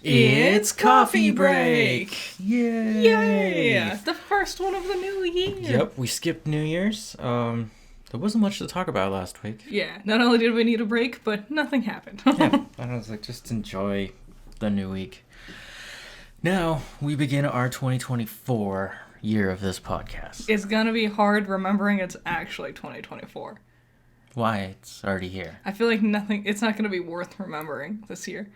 It's coffee break! Yay! Yay! The first one of the new year. Yep, we skipped New Year's. There wasn't much to talk about last week. Yeah, not only did we need a break, but nothing happened. Yeah, I was like, just enjoy the new week. Now, we begin our 2024 year of this podcast. It's gonna be hard remembering it's actually 2024. Why? It's already here. I feel like it's not gonna be worth remembering this year.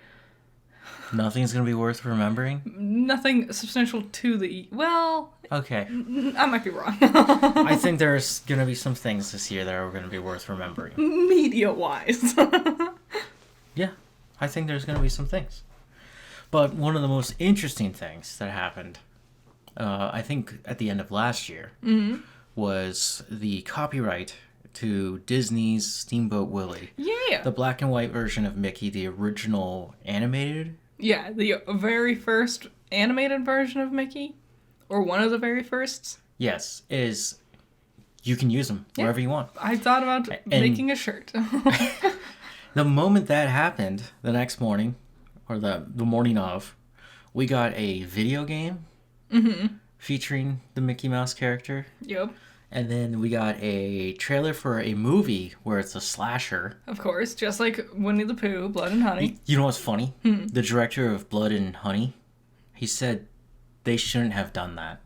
Nothing's gonna be worth remembering? Nothing substantial to the... Well... Okay. I might be wrong. I think there's gonna be some things this year that are gonna be worth remembering. Media-wise. Yeah, I think there's gonna be some things. But one of the most interesting things that happened, I think at the end of last year, was the copyright to Disney's Steamboat Willie. Yeah. The black and white version of Mickey, the original animated. Yeah, the very first animated version of Mickey, or one of the very firsts. Yes, you can use them wherever you want. I thought about making a shirt. The moment that happened, the next morning, or the morning of, we got a video game featuring the Mickey Mouse character. Yep. And then we got a trailer for a movie where it's a slasher. Of course, just like Winnie the Pooh, Blood and Honey. You know what's funny? The director of Blood and Honey, he said they shouldn't have done that.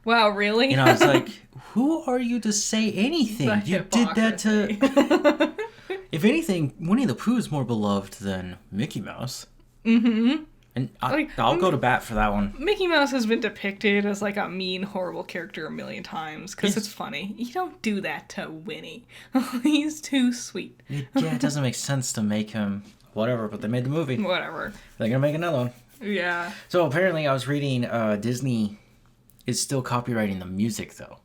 Wow, really? And I was like, who are you to say anything? The You did that to... hypocrisy. If anything, Winnie the Pooh is more beloved than Mickey Mouse. Mm-hmm. And I'll go to bat for that one. Mickey Mouse has been depicted as like a mean, horrible character a million times because it's funny. You don't do that to Winnie. He's too sweet. It doesn't make sense to make him whatever, but they made the movie. Whatever. They're going to make another one. Yeah. So apparently I was reading Disney is still copywriting the music, though.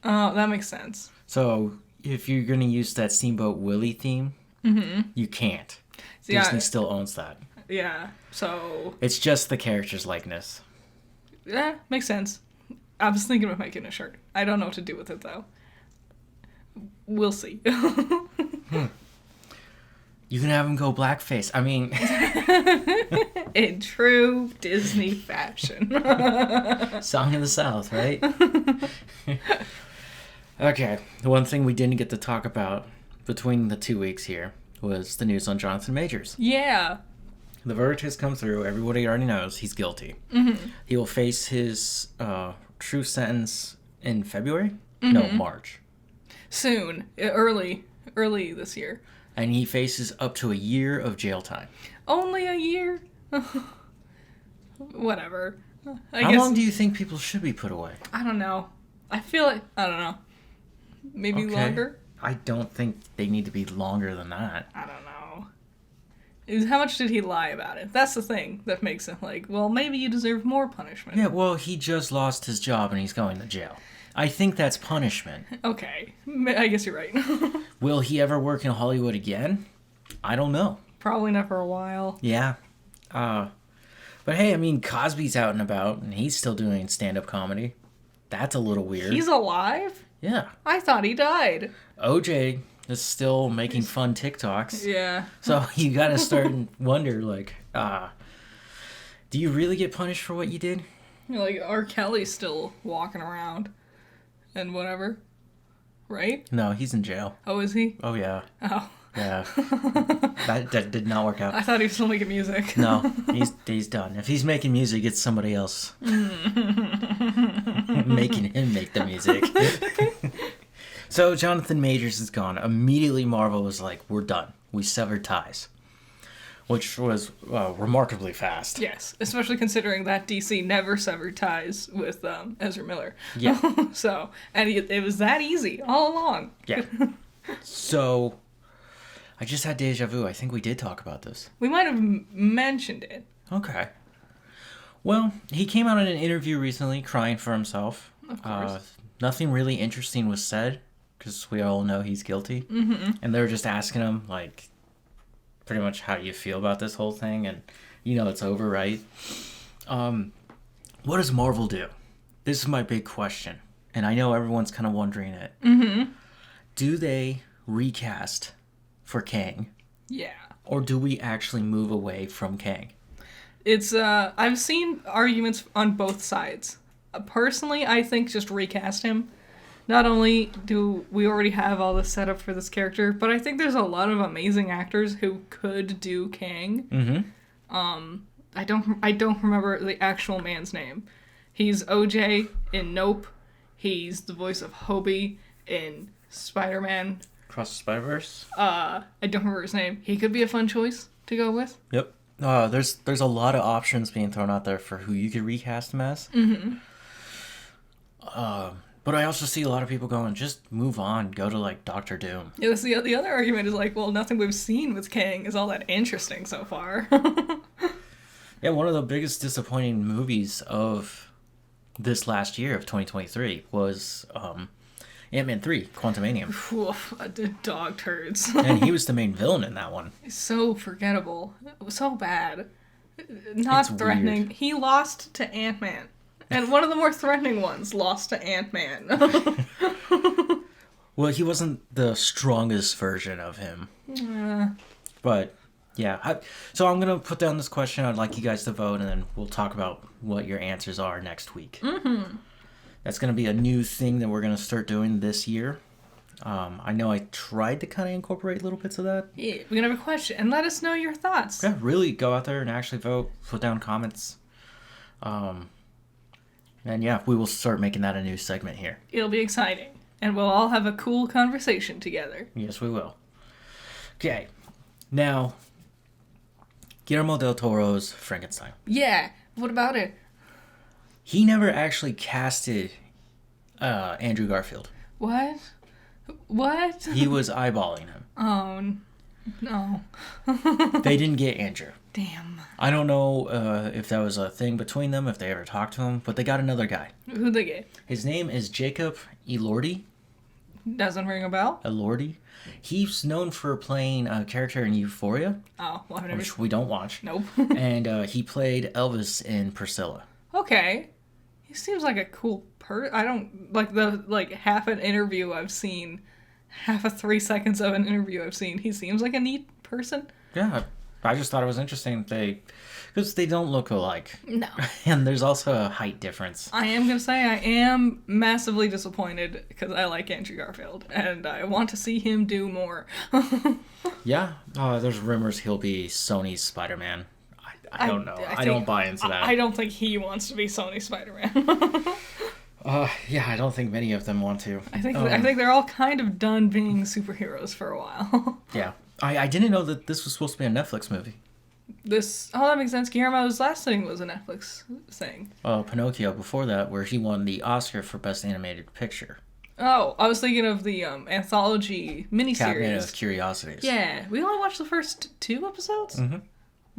Oh, that makes sense. So if you're going to use that Steamboat Willie theme, you can't. Yeah. Disney still owns that. Yeah, so... It's just the character's likeness. Yeah, makes sense. I was thinking of making a shirt. I don't know what to do with it, though. We'll see. You can have him go blackface. I mean... In true Disney fashion. Song of the South, right? Okay, the one thing we didn't get to talk about between the 2 weeks here was the news on Jonathan Majors. Yeah. The verdict has come through. Everybody already knows he's guilty. He will face his true sentence in February? No, March. Soon. Early this year. And he faces up to a year of jail time. Only a year? Whatever. How long do you think people should be put away? I don't know. I feel like... I don't know. Maybe longer? I don't think they need to be longer than that. I don't know. How much did he lie about it? That's the thing that makes it like, well, maybe you deserve more punishment. Yeah, well, he just lost his job and he's going to jail. I think that's punishment. Okay. I guess you're right. Will he ever work in Hollywood again? I don't know. Probably not for a while. Yeah. But hey, I mean, Cosby's out and about and he's still doing stand-up comedy. That's a little weird. He's alive? Yeah. I thought he died. OJ is still making fun TikToks. Yeah. So you gotta start and wonder, like, do you really get punished for what you did? Like, R. Kelly's still walking around and whatever. Right? No, he's in jail. Oh, is he? Oh, yeah. Oh. Yeah. that did not work out. I thought he was still making music. No, he's done. If he's making music, it's somebody else. Making him make the music. So Jonathan Majors is gone. Immediately Marvel was like, we're done. We severed ties. Which was remarkably fast. Yes, especially considering that DC never severed ties with Ezra Miller. Yeah. So, and it was that easy all along. Yeah. So, I just had deja vu. I think we did talk about this. We might have mentioned it. Okay. Well, he came out in an interview recently crying for himself. Of course. Nothing really interesting was said, because we all know he's guilty. Mm-hmm. And they were just asking him, like, pretty much how do you feel about this whole thing? And, you know, it's over, right? What does Marvel do? This is my big question. And I know everyone's kind of wondering it. Mm-hmm. Do they recast for Kang? Yeah. Or do we actually move away from Kang? It's I've seen arguments on both sides. Personally, I think just recast him. Not only do we already have all the setup for this character, but I think there's a lot of amazing actors who could do Kang. Mm-hmm. I don't remember the actual man's name. He's OJ in Nope. He's the voice of Hobie in Spider-Man. Across the Spider-Verse? I don't remember his name. He could be a fun choice to go with. Yep. There's a lot of options being thrown out there for who you could recast him as. Mm-hmm. But I also see a lot of people going, just move on, go to like Doctor Doom. Yeah, that's the other argument is like, well, nothing we've seen with Kang is all that interesting so far. Yeah, one of the biggest disappointing movies of this last year of 2023 was Ant-Man 3, Quantumanium. Oof, the dog turds. And he was the main villain in that one. So forgettable. So bad. Not It's threatening. weird. He lost to Ant-Man. And one of the more threatening ones lost to Ant-Man. Well, he wasn't the strongest version of him. But, yeah. So I'm going to put down this question. I'd like you guys to vote, and then we'll talk about what your answers are next week. Mm-hmm. That's going to be a new thing that we're going to start doing this year. I know I tried to kind of incorporate little bits of that. Yeah, we're gonna have a question, and let us know your thoughts. Yeah, really go out there and actually vote. Put down comments. And yeah, we will start making that a new segment here. It'll be exciting, and we'll all have a cool conversation together. Yes, we will. Okay, now, Guillermo del Toro's Frankenstein. Yeah, what about it? He never actually casted Andrew Garfield. What? What? He was eyeballing him. Oh, no. They didn't get Andrew. Damn. I don't know if that was a thing between them, if they ever talked to him, but they got another guy. Who'd they get? His name is Jacob Elordi. Doesn't ring a bell? Elordi. He's known for playing a character in Euphoria, Oh, well, I've never... which we don't watch. Nope. And he played Elvis in Priscilla. Okay. He seems like a cool I don't... Like, half an interview I've seen, half of 3 seconds of an interview I've seen, he seems like a neat person. Yeah, I just thought it was interesting. Because they don't look alike. No. And there's also a height difference. I am going to say I am massively disappointed because I like Andrew Garfield and I want to see him do more. Yeah, there's rumors he'll be Sony's Spider-Man. I don't know. I don't buy into that. I don't think he wants to be Sony Spider-Man. Yeah, I don't think many of them want to. I think they're all kind of done being superheroes for a while. Yeah. I didn't know that this was supposed to be a Netflix movie. That makes sense. Guillermo's last thing was a Netflix thing. Pinocchio before that, where he won the Oscar for Best Animated Picture. Oh, I was thinking of the anthology miniseries. Cabinet of Curiosities. Yeah, we only watched the first 2 episodes? Mm-hmm.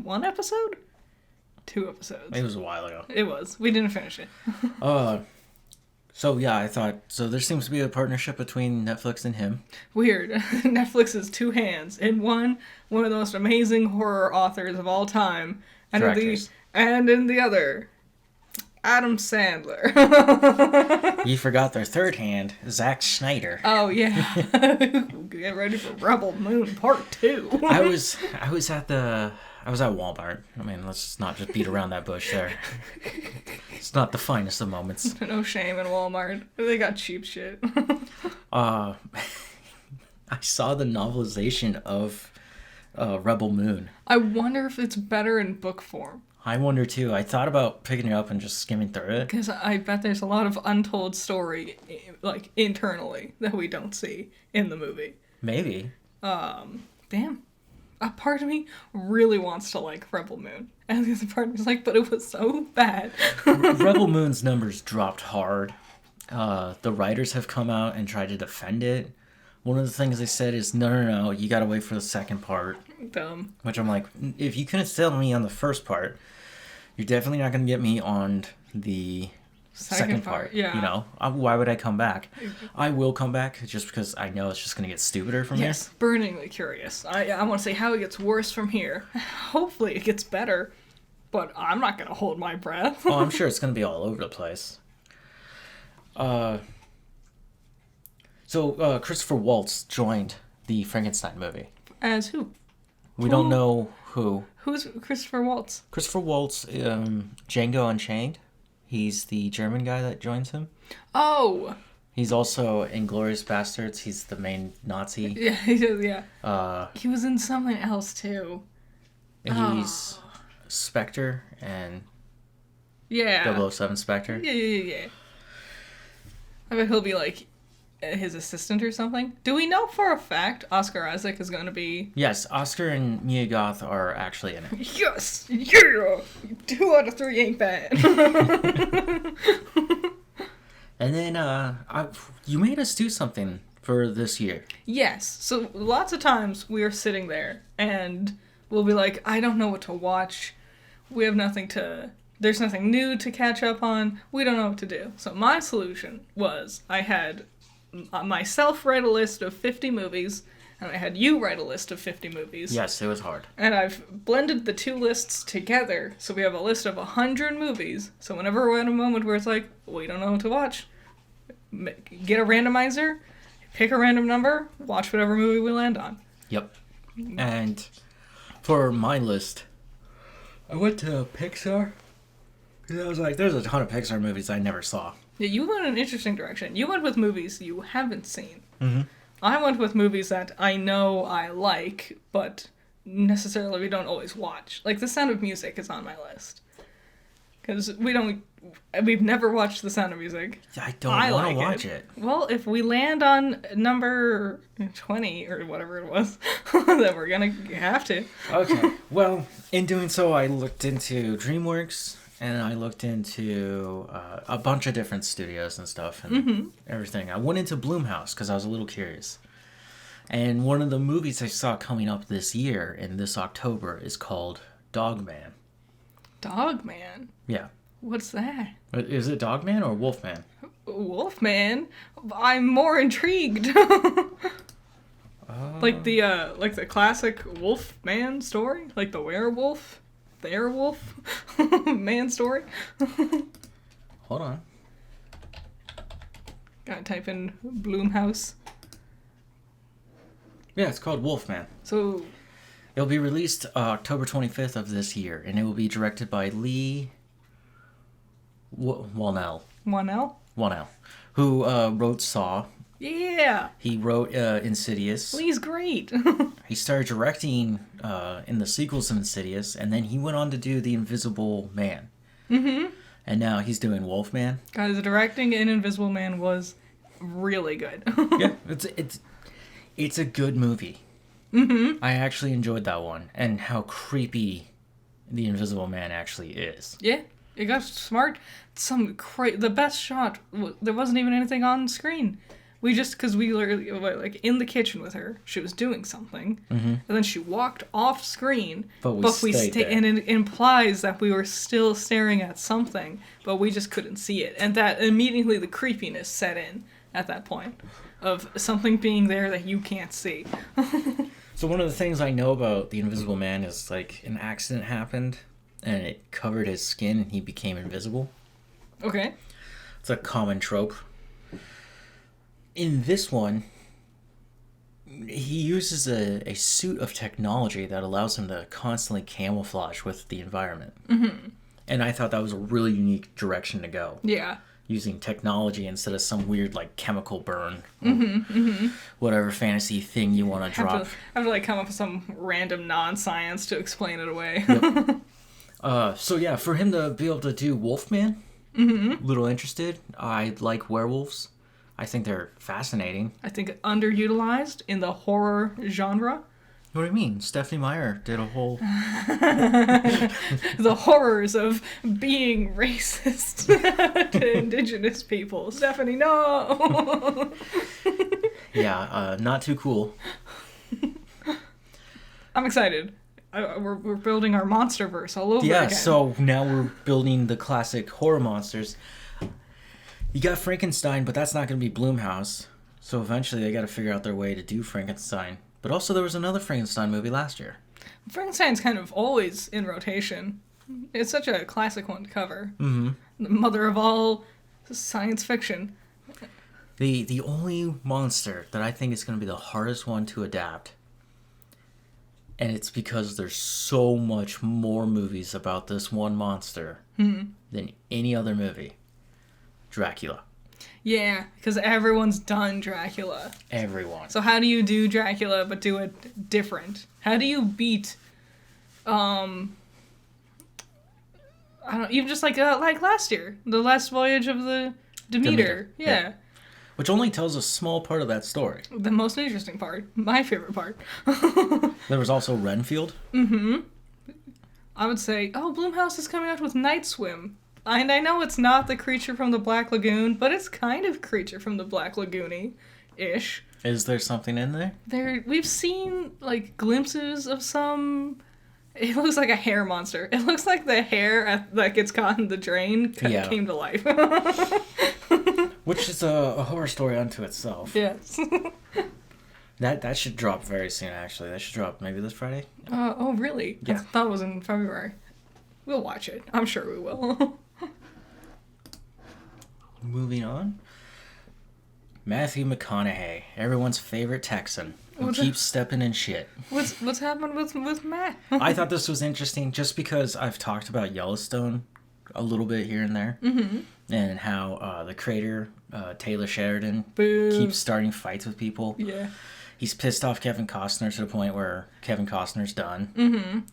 1 episode? 2 episodes. It was a while ago. It was. We didn't finish it. So yeah, I thought, so there seems to be a partnership between Netflix and him. Weird. Netflix is 2 hands. In one of the most amazing horror authors of all time. And in the other, Adam Sandler. You forgot their third hand, Zack Snyder. Oh yeah. Get ready for Rebel Moon Part 2. I was at Walmart. I mean, let's not just beat around that bush there. It's not the finest of moments. No shame in Walmart. They got cheap shit. I saw the novelization of Rebel Moon. I wonder if it's better in book form. I wonder too. I thought about picking it up and just skimming through it. Because I bet there's a lot of untold story, like, internally, that we don't see in the movie. Maybe. Damn. A part of me really wants to like Rebel Moon. And the other part of me is like, but it was so bad. Rebel Moon's numbers dropped hard. The writers have come out and tried to defend it. One of the things they said is, no, you gotta wait for the second part. Dumb. Which I'm like, if you couldn't sell me on the first part, you're definitely not gonna get me on the second part. Yeah. You know, why would I come back? I will come back just because I know it's just gonna get stupider from here. Yes, burningly curious. I want to see how it gets worse from here. Hopefully it gets better, but I'm not gonna hold my breath. Oh, I'm sure it's gonna be all over the place. So Christopher Waltz joined the Frankenstein movie. As who? We don't know Who? Who's Christopher Waltz? Christopher Waltz, Django Unchained. He's the German guy that joins him. Oh! He's also in Glorious Bastards. He's the main Nazi. Yeah, he is, yeah. He was in something else, too. He's Spectre and Yeah. 007 Spectre. Yeah. I bet he'll be like his assistant or something. Do we know for a fact Oscar Isaac is going to be... Yes, Oscar and Mia Goth are actually in it. Yes! Yeah! 2 out of 3 ain't bad. And then you made us do something for this year. Yes. So lots of times we are sitting there and we'll be like, I don't know what to watch. We have nothing to... There's nothing new to catch up on. We don't know what to do. So my solution was I had myself write a list of 50 movies, and I had you write a list of 50 movies. Yes, it was hard. And I've blended the 2 lists together, so we have a list of 100 movies. So whenever we're at a moment where it's like, we don't know what to watch, get a randomizer, pick a random number, watch whatever movie we land on. Yep. And for my list, I went to Pixar. Because I was like, there's a ton of Pixar movies I never saw. Yeah, you went in an interesting direction. You went with movies you haven't seen. Mm-hmm. I went with movies that I know I like, but necessarily we don't always watch. Like The Sound of Music is on my list. Because we've never watched The Sound of Music. I don't want to watch it. Well, if we land on number 20 or whatever it was, then we're going to have to. Okay. Well, in doing so, I looked into DreamWorks, and I looked into a bunch of different studios and stuff and everything. I went into Blumhouse because I was a little curious. And one of the movies I saw coming up this year, in this October, is called Dogman. Dogman? Yeah. What's that? Is it Dogman or Wolfman? Wolfman? I'm more intrigued. Like the classic Wolfman story? Like the werewolf? The Airwolf man story? Hold on. Gotta type in Blumhouse. Yeah, it's called Wolfman. So... It'll be released October 25th of this year, and it will be directed by Lee Whannell. Whannell? Who wrote Saw. Yeah! He wrote Insidious. Lee's great! He started directing in the sequels of Insidious, and then he went on to do The Invisible Man. Mm-hmm. And now he's doing Wolfman. God, his directing in Invisible Man was really good. Yeah, it's a good movie. Mm-hmm. I actually enjoyed that one, and how creepy The Invisible Man actually is. Yeah, it got smart. The best shot, there wasn't even anything on screen. Because we literally, like, in the kitchen with her, she was doing something, and then she walked off screen, but we stayed there. And it implies that we were still staring at something, but we just couldn't see it. And that immediately the creepiness set in at that point, of something being there that you can't see. So one of the things I know about The Invisible Man is, like, an accident happened, and it covered his skin, and he became invisible. Okay. It's a common trope. In this one, he uses a suit of technology that allows him to constantly camouflage with the environment. Mm-hmm. And I thought that was a really unique direction to go. Yeah. Using technology instead of some weird, like, chemical burn. Mm-hmm. Whatever fantasy thing you want to drop. Have to, like, come up with some random non-science to explain it away. Yep. So, yeah, for him to be able to do Wolfman, little interested. I like werewolves. I think they're fascinating. I think underutilized in the horror genre. What do you mean? Stephanie Meyer did a whole... The horrors of being racist to indigenous people. Stephanie, no! Yeah, not too cool. I'm excited. We're building our monsterverse all over again. Yeah, so now we're building the classic horror monsters. You got Frankenstein, but that's not going to be Blumhouse. So eventually they got to figure out their way to do Frankenstein. But also there was another Frankenstein movie last year. Frankenstein's kind of always in rotation. It's such a classic one to cover. Mm-hmm. The mother of all science fiction. The only monster that I think is going to be the hardest one to adapt And it's because there's so much more movies about this one monster than any other movie. Dracula. Yeah, because everyone's done Dracula. Everyone. So how do you do Dracula but do it different? How do you beat, I don't even just like last year, The Last Voyage of the Demeter. Yeah. Which only tells a small part of that story. The most interesting part. My favorite part. There was also Renfield. I would say, Blumhouse is coming out with Night Swim. And I know it's not the creature from the Black Lagoon, but it's kind of creature from the Black Lagoon-ish. Is there something in there? We've seen, like, glimpses of some... It looks like a hair monster. It looks like the hair that gets caught in the drain came to life. Which is a horror story unto itself. Yes. That should drop very soon, actually. That should drop maybe this Friday. Oh, really? Yeah. I thought it was in February. We'll watch it. I'm sure we will. Moving on. Matthew McConaughey, everyone's favorite Texan, who keeps stepping in shit. What's happened with Matt? I thought this was interesting just because I've talked about Yellowstone a little bit here and there. Mm-hmm. And how the creator, Taylor Sheridan, keeps starting fights with people. Yeah. He's pissed off Kevin Costner to the point where Kevin Costner's done.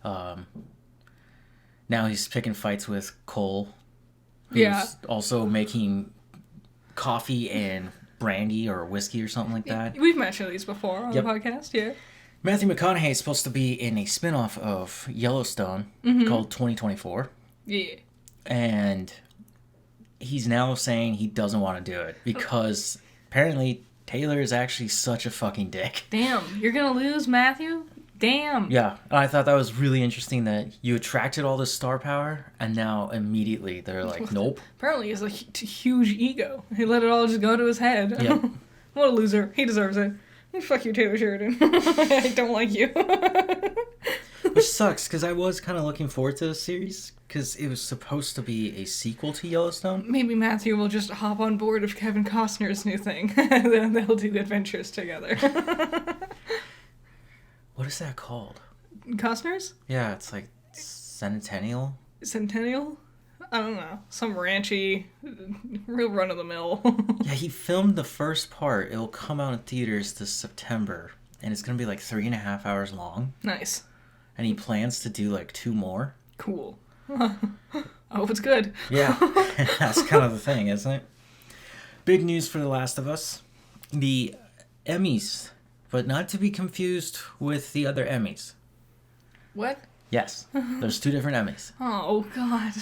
Mm-hmm. Now he's picking fights with Cole, who's also making coffee and brandy or whiskey or something like that. We've mentioned these before on the podcast, yeah. Matthew McConaughey is supposed to be in a spinoff of Yellowstone called 2024. Yeah. And he's now saying he doesn't want to do it because apparently Taylor is actually such a fucking dick. Damn, you're gonna lose, Matthew? Damn. Yeah, and I thought that was really interesting that you attracted all this star power, and now immediately they're like, nope. Apparently he has a huge ego. He let it all just go to his head. Yep. What a loser. He deserves it. Fuck you, Taylor Sheridan. I don't like you. Which sucks, because I was kind of looking forward to this series, because it was supposed to be a sequel to Yellowstone. Maybe Matthew will just hop on board of Kevin Costner's new thing. Then they'll do adventures together. What is that called? Costner's? Yeah, it's like Centennial? Centennial? I don't know. Some ranchy, real run-of-the-mill. Yeah, he filmed the first part. It'll come out in theaters this September, and it's going to be like 3.5 hours long. Nice. And he plans to do like 2 more. Cool. I hope it's good. Yeah, that's kind of the thing, isn't it? Big news for The Last of Us. The Emmys, but not to be confused with the other Emmys. What? Yes, there's 2 different Emmys. Oh, God.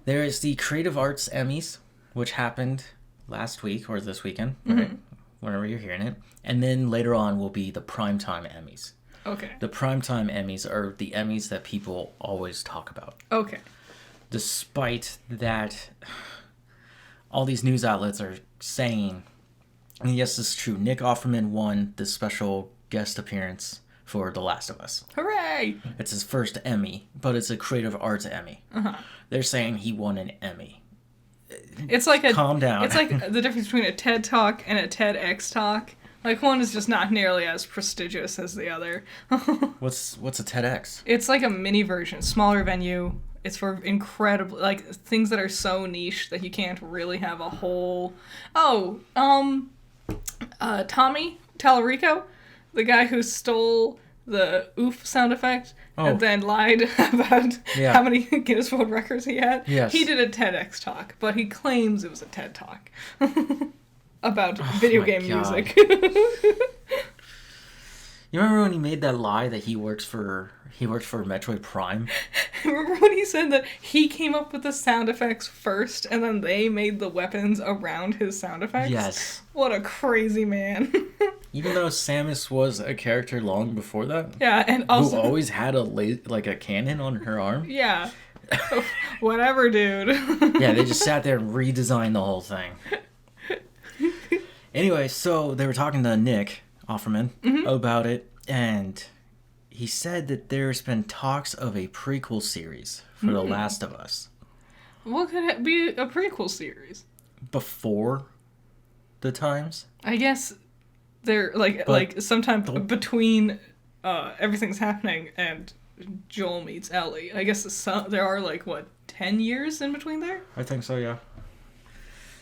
There is the Creative Arts Emmys, which happened last week or this weekend, right? Whenever you're hearing it. And then later on will be the Primetime Emmys. Okay. The Primetime Emmys are the Emmys that people always talk about. Okay. Despite that, all these news outlets are saying, and yes, this is true, Nick Offerman won this special guest appearance for The Last of Us. Hooray! It's his first Emmy, but it's a Creative Arts Emmy. Uh-huh. They're saying he won an Emmy. It's like Calm down. It's like the difference between a TED Talk and a TEDx Talk. Like, one is just not nearly as prestigious as the other. What's a TEDx? It's like a mini version, smaller venue. It's for incredible, like, things that are so niche that you can't really have a whole... Tommy Tallarico, the guy who stole the oof sound effect and then lied about how many Guinness World Records he had. Yes. He did a TEDx talk, but he claims it was a TED Talk about video game music. You remember when he made that lie that he works for Metroid Prime? Remember when he said that he came up with the sound effects first and then they made the weapons around his sound effects? Yes. What a crazy man. Even though Samus was a character long before that. Yeah, and also... Who always had a cannon on her arm. Yeah. Whatever, dude. Yeah, they just sat there and redesigned the whole thing. Anyway, so they were talking to Nick Offerman about it, and he said that there's been talks of a prequel series for The Last of Us. What could it be a prequel series? Before the times? I guess they're like sometime between everything's happening and Joel meets Ellie. I guess there are like, what, 10 years in between there? I think so, yeah.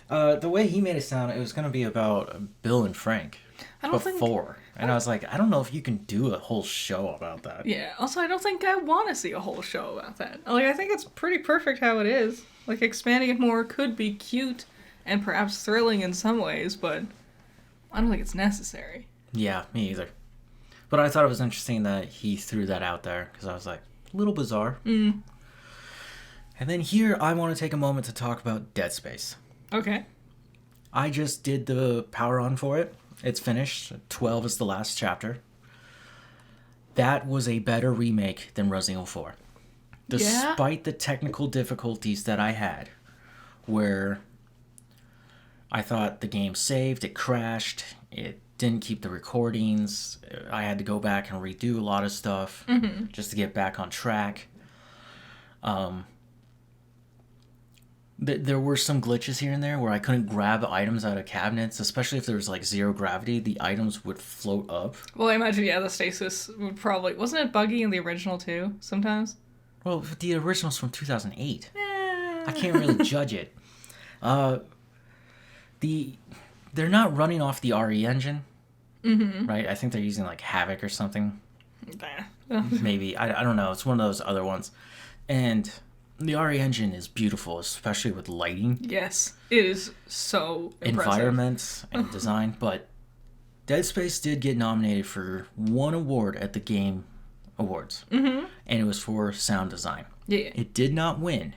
The way he made it sound, it was going to be about Bill and Frank before. And I was like, I don't know if you can do a whole show about that. Yeah, also I don't think I want to see a whole show about that. Like, I think it's pretty perfect how it is. Like, expanding it more could be cute and perhaps thrilling in some ways, but I don't think it's necessary. Yeah, me either. But I thought it was interesting that he threw that out there, because I was like, a little bizarre. And then here, I want to take a moment to talk about Dead Space. Okay. I just did the power on for it. It's finished. 12 is the last chapter. That was a better remake than Resident Evil 4. Despite the technical difficulties that I had, where I thought the game saved, it crashed, it didn't keep the recordings, I had to go back and redo a lot of stuff just to get back on track. There were some glitches here and there where I couldn't grab items out of cabinets, especially if there was like zero gravity. The items would float up. Well, I imagine, the stasis would probably... Wasn't it buggy in the original too, sometimes? Well, the original's from 2008. I can't really judge it. They're not running off the RE engine, right? I think they're using like Havoc or something. Maybe. I don't know. It's one of those other ones. And... the RE engine is beautiful, especially with lighting. Yes, it is so impressive. Environments and design, but Dead Space did get nominated for one award at the Game Awards, and it was for sound design. Yeah. It did not win,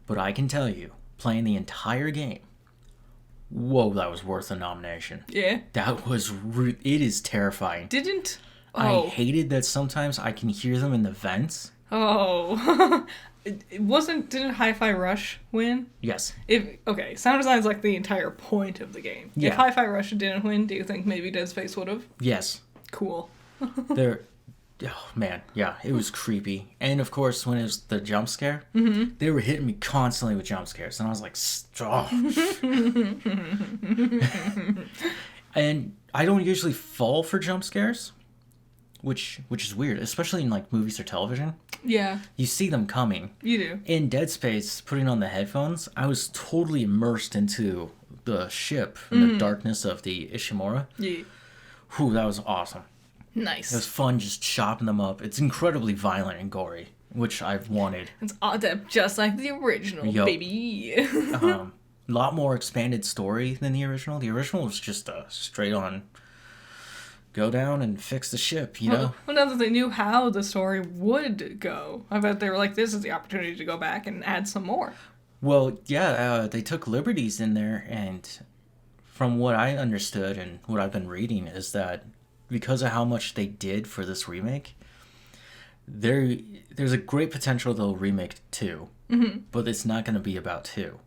but I can tell you, playing the entire game, whoa, that was worth a nomination. Yeah. That was... it is terrifying. I hated that sometimes I can hear them in the vents. Oh. Didn't Hi-Fi Rush win? Yes. Sound design is like the entire point of the game. Yeah. If Hi-Fi Rush didn't win, do you think maybe Dead Space would have? Yes. Cool. Oh man, yeah, it was creepy. And of course, when it was the jump scare, they were hitting me constantly with jump scares, and I was like, stop. And I don't usually fall for jump scares, which is weird, especially in like movies or television. Yeah. You see them coming. You do. In Dead Space, putting on the headphones, I was totally immersed into the ship and the darkness of the Ishimura. Yeah. Whew, that was awesome. Nice. It was fun just chopping them up. It's incredibly violent and gory, which I've wanted. It's just like the original, baby. A lot more expanded story than the original. The original was just a straight on go down and fix the ship, you know? Well, now that they knew how the story would go, I bet they were like, this is the opportunity to go back and add some more. Well, yeah, they took liberties in there, and from what I understood and what I've been reading is that because of how much they did for this remake, there's a great potential they'll remake 2, but it's not going to be about 2.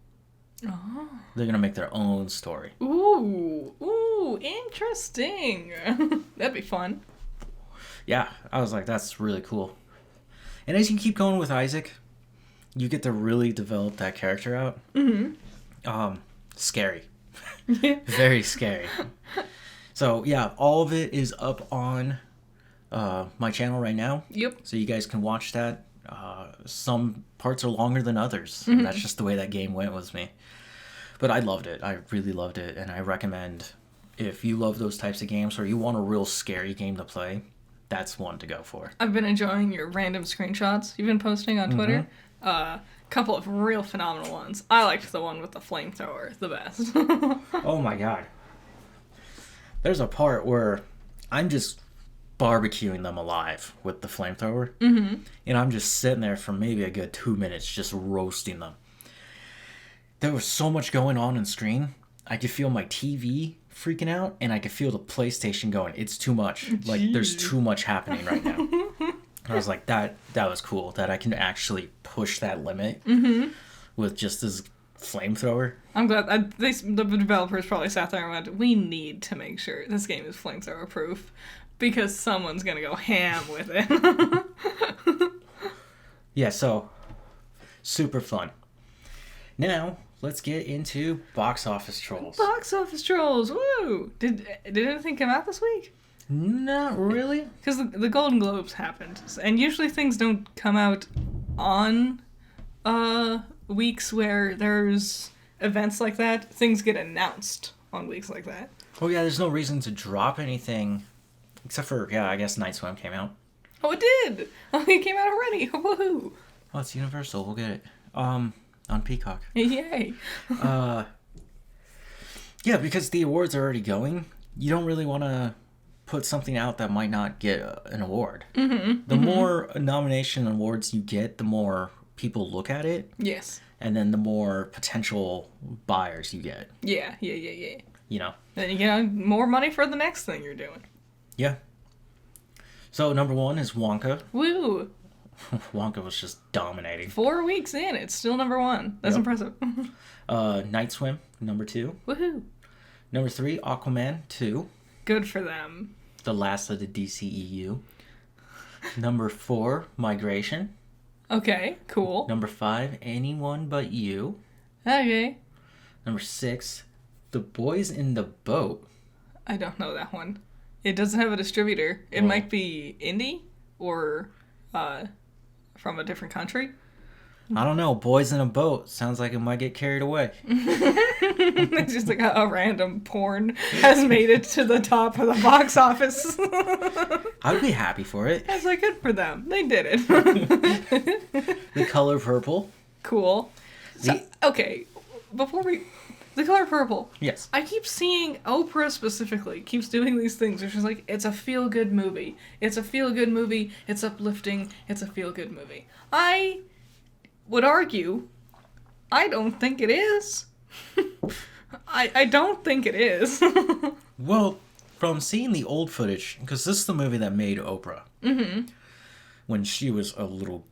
Oh. They're going to make their own story. Ooh, interesting. That'd be fun. Yeah, I was like, that's really cool. And as you keep going with Isaac, you get to really develop that character out. Scary. Very scary. So, yeah, all of it is up on my channel right now. Yep. So you guys can watch that. Some parts are longer than others. That's just the way that game went with me. But I loved it. I really loved it. And I recommend, if you love those types of games or you want a real scary game to play, that's one to go for. I've been enjoying your random screenshots you've been posting on Twitter. Couple of real phenomenal ones. I liked the one with the flamethrower the best. Oh my god. There's a part where I'm just barbecuing them alive with the flamethrower. And I'm just sitting there for maybe a good 2 minutes just roasting them. There was so much going on screen. I could feel my TV freaking out, and I could feel the PlayStation going, it's too much. Jeez. Like, there's too much happening right now. I was like, that was cool, that I can actually push that limit with just this flamethrower. I'm glad the developers probably sat there and went, we need to make sure this game is flamethrower proof, because someone's going to go ham with it. Yeah, so, super fun. Now, let's get into box office trolls. Box office trolls, woo! Did anything come out this week? Not really. Because the Golden Globes happened, and usually things don't come out on weeks where there's events like that. Things get announced on weeks like that. Oh yeah, there's no reason to drop anything, except for I guess Night Swim came out. Oh, it did! Oh, it came out already! Woohoo! Oh, it's Universal. We'll get it. On Peacock. Yay! Yeah, because the awards are already going. You don't really want to put something out that might not get an award. The more nomination awards you get, the more people look at it. Yes. And then the more potential buyers you get. Yeah. You know? Then you get more money for the next thing you're doing. Yeah. So, number 1 is Wonka. Woo! Wonka was just dominating. 4 weeks in, it's still number 1. That's impressive. Night Swim, number 2. Woohoo! Number 3, Aquaman 2. Good for them. The last of the DCEU. Number 4, Migration. Okay, cool. Number 5, Anyone But You. Okay. Number 6, The Boys in the Boat. I don't know that one. It doesn't have a distributor. It might be indie or from a different country. I don't know. Boys in a Boat. Sounds like it might get carried away. It's just like a random porn has made it to the top of the box office. I would be happy for it. That's like good for them. They did it. The Color Purple. Cool. So, okay, The Color Purple. Yes. I keep seeing Oprah specifically keeps doing these things where she's like, it's a feel-good movie. It's a feel-good movie. It's uplifting. It's a feel-good movie. I would argue, I don't think it is. I don't think it is. Well, from seeing the old footage, because this is the movie that made Oprah. Mm-hmm. When she was a little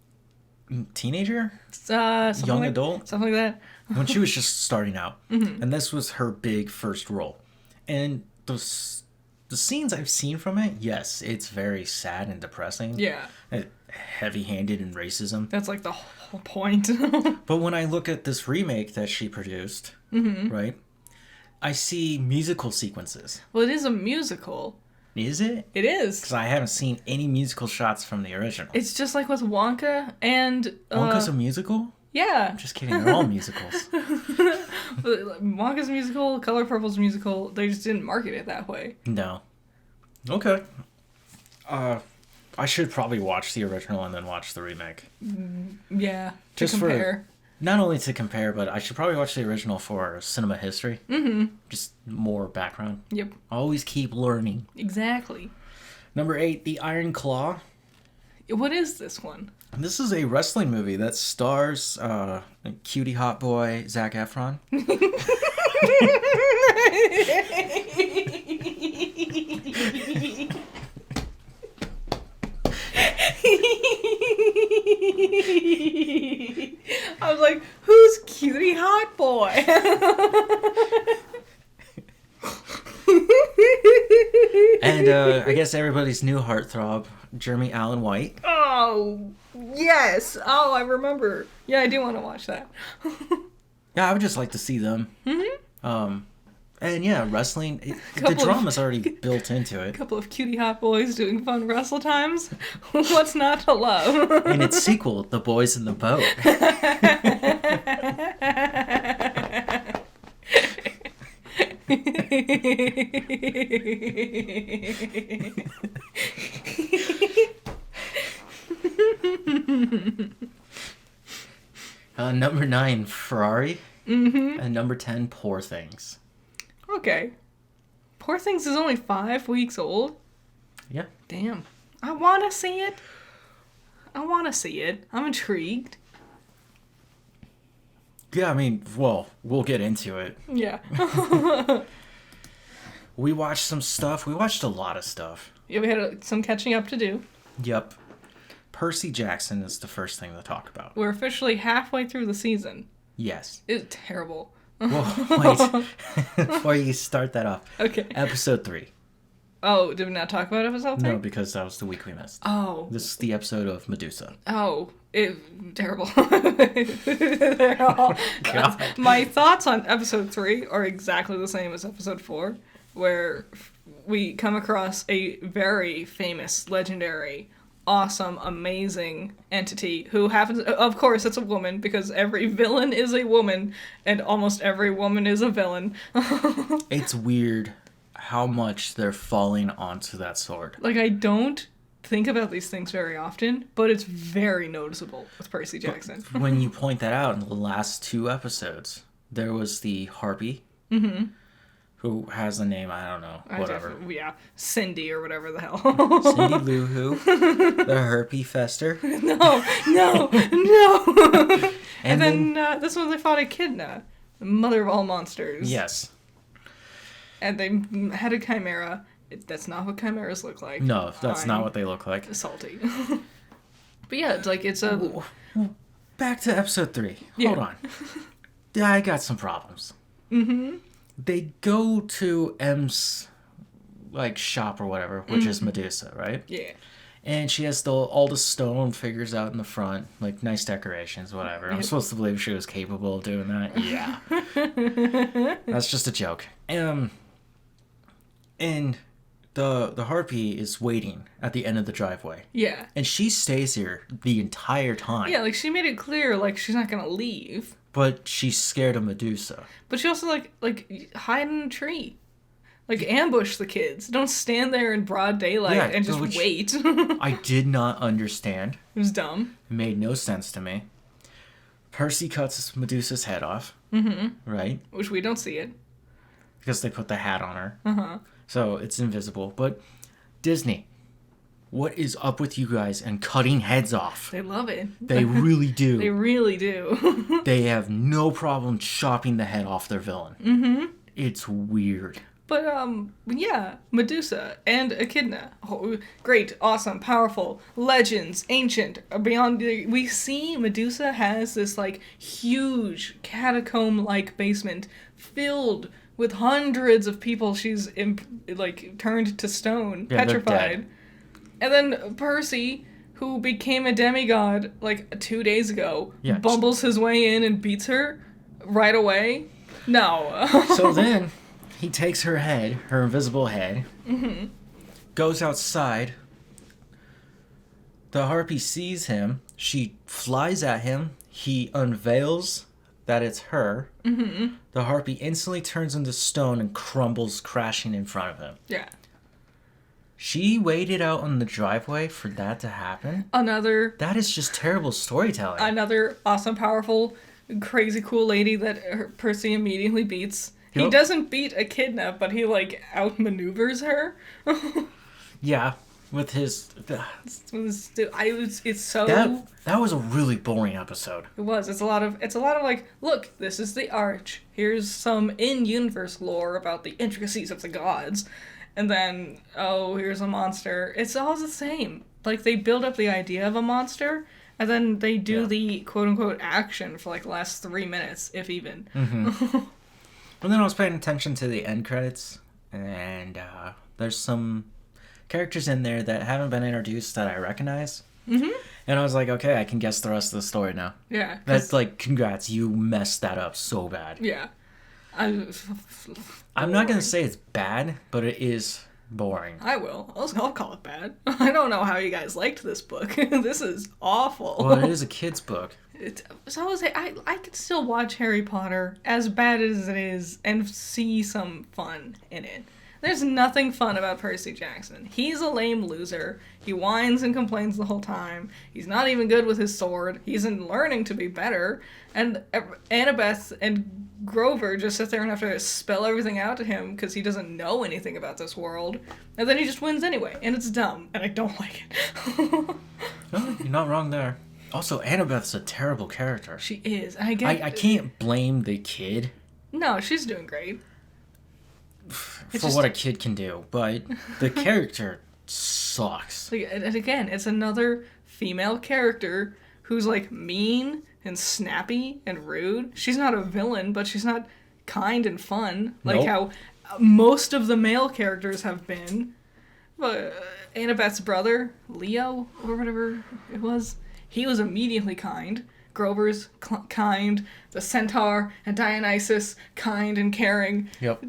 teenager? Young adult? Something like that. When she was just starting out. Mm-hmm. And this was her big first role. And the scenes I've seen from it, yes, it's very sad and depressing. Yeah. Heavy-handed in racism. That's like the whole point. But when I look at this remake that she produced, right, I see musical sequences. Well, it is a musical. Is it? It is. Because I haven't seen any musical shots from the original. It's just like with Wonka and... Wonka's a musical? Yeah. I'm just kidding. They're all musicals. Wonka's musical, Color Purple's musical. They just didn't market it that way. No. Okay. I should probably watch the original and then watch the remake. Yeah. To Just compare. Not only to compare, but I should probably watch the original for cinema history. Mm-hmm. Just more background. Yep. Always keep learning. Exactly. Number 8, The Iron Claw. What is this one? This is a wrestling movie that stars cutie hot boy Zac Efron. I was like, who's cutie hot boy? And I guess everybody's new heartthrob, Jeremy Allen White. Oh, yes. Oh, I remember. Yeah, I do want to watch that. Yeah, I would just like to see them. Mm-hmm. And yeah, wrestling, the drama's already built into it. A couple of cutie hot boys doing fun wrestle times. What's not to love? And its sequel, The Boys in the Boat. Number 9, Ferrari. Mm-hmm. And number 10, Poor Things. Okay. Poor Things is only 5 weeks old? Yeah. Damn. I want to see it. I'm intrigued. Yeah, I mean, well, we'll get into it. Yeah. We watched some stuff. We watched a lot of stuff. Yeah, we had some catching up to do. Yep. Percy Jackson is the first thing to talk about. We're officially halfway through the season. Yes. It's terrible. Well, wait. Before you start that off. Okay. Episode 3. Oh, did we not talk about episode 3? No, because that was the week we missed. Oh. This is the episode of Medusa. Oh. Terrible. They're all... My thoughts on episode 3 are exactly the same as episode 4, where we come across a very famous, legendary, awesome, amazing entity who happens, of course it's a woman, because every villain is a woman, and almost every woman is a villain. It's weird how much they're falling onto that sword. Like, I don't think about these things very often, but it's very noticeable with Percy Jackson. When you point that out in the last 2 episodes, there was the Harpy, who has a name, I don't know, whatever. Yeah, Cindy or whatever the hell. Cindy Lou Who, the Herpy Fester. No. And then this one they fought Echidna, the mother of all monsters. Yes. And they had a chimera. That's not what chimeras look like. No, that's not what they look like. Salty. But yeah, it's a... Back to episode 3. Yeah. Hold on. I got some problems. Mm-hmm. They go to M's, shop or whatever, which is Medusa, right? Yeah. And she has all the stone figures out in the front, nice decorations, whatever. I'm supposed to believe she was capable of doing that. Yeah. That's just a joke. And the Harpy is waiting at the end of the driveway. Yeah. And she stays here the entire time. Yeah, she made it clear, she's not gonna leave. But she's scared of Medusa. But she also, hide in a tree. Ambush the kids. Don't stand there in broad daylight and just wait. I did not understand. It was dumb. It made no sense to me. Percy cuts Medusa's head off. Mm-hmm. Right? Which we don't see it. Because they put the hat on her. Uh-huh. So it's invisible. But Disney, what is up with you guys and cutting heads off? They love it. They really do. They really do. They have no problem chopping the head off their villain. Mm-hmm. It's weird. But, yeah, Medusa and Echidna. Oh, great, awesome, powerful, legends, ancient, beyond... We see Medusa has this, huge catacomb-like basement filled with hundreds of people she's, turned to stone, petrified. And then Percy, who became a demigod, 2 days ago, bumbles his way in and beats her right away. No. So then... He takes her head, her invisible head, goes outside. The Harpy sees him. She flies at him. He unveils that it's her. Mm-hmm. The Harpy instantly turns into stone and crumbles, crashing in front of him. Yeah. She waited out on the driveway for that to happen? That is just terrible storytelling. Another awesome, powerful, crazy cool lady that Percy immediately beats. He doesn't beat Echidna, but he, outmaneuvers her. Yeah, with his... It's so... That was a really boring episode. It was. It's a lot of look, this is the Arch. Here's some in-universe lore about the intricacies of the gods. And then, here's a monster. It's all the same. They build up the idea of a monster, and then they do the quote-unquote action for, the last 3 minutes, if even. Mm-hmm. And then I was paying attention to the end credits, and there's some characters in there that haven't been introduced that I recognize. Mm-hmm. And I was like, okay, I can guess the rest of the story now. Yeah. That's congrats, you messed that up so bad. Yeah. I'm not going to say it's bad, but it is boring. I will. I'll call it bad. I don't know how you guys liked this book. This is awful. Well, it is a kid's book. I could still watch Harry Potter, as bad as it is, and see some fun in it. There's nothing fun about Percy Jackson. He's a lame loser. He whines and complains the whole time. He's not even good with his sword. He's learning to be better. And Annabeth and Grover just sit there and have to spell everything out to him because he doesn't know anything about this world. And then he just wins anyway. And it's dumb. And I don't like it. No, you're not wrong there. Also, Annabeth's a terrible character. She is. I can't blame the kid. No, she's doing great. For what a kid can do, but the character sucks. And again, it's another female character who's mean and snappy and rude. She's not a villain, but she's not kind and fun how most of the male characters have been. Annabeth's brother, Leo, or whatever it was, he was immediately kind. Grover's kind. The Centaur and Dionysus, kind and caring. Yep.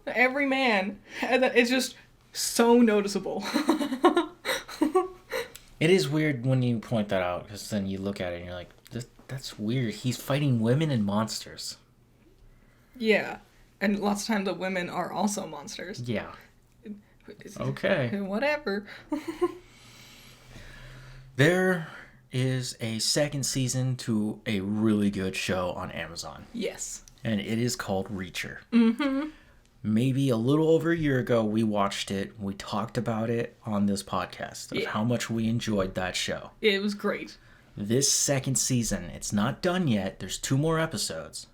Every man. And it's just So noticeable. It is weird when you point that out, because then you look at it and you're like, that's weird. He's fighting women and monsters. Yeah. And lots of times the women are also monsters. Yeah. Okay. Whatever. There is a second season to a really good show on Amazon. Yes. And it is called Reacher. Mm-hmm. Maybe a little over a year ago, we watched it. We talked about it on this podcast of how much we enjoyed that show. It was great. This second season, it's not done yet. There's 2 more episodes.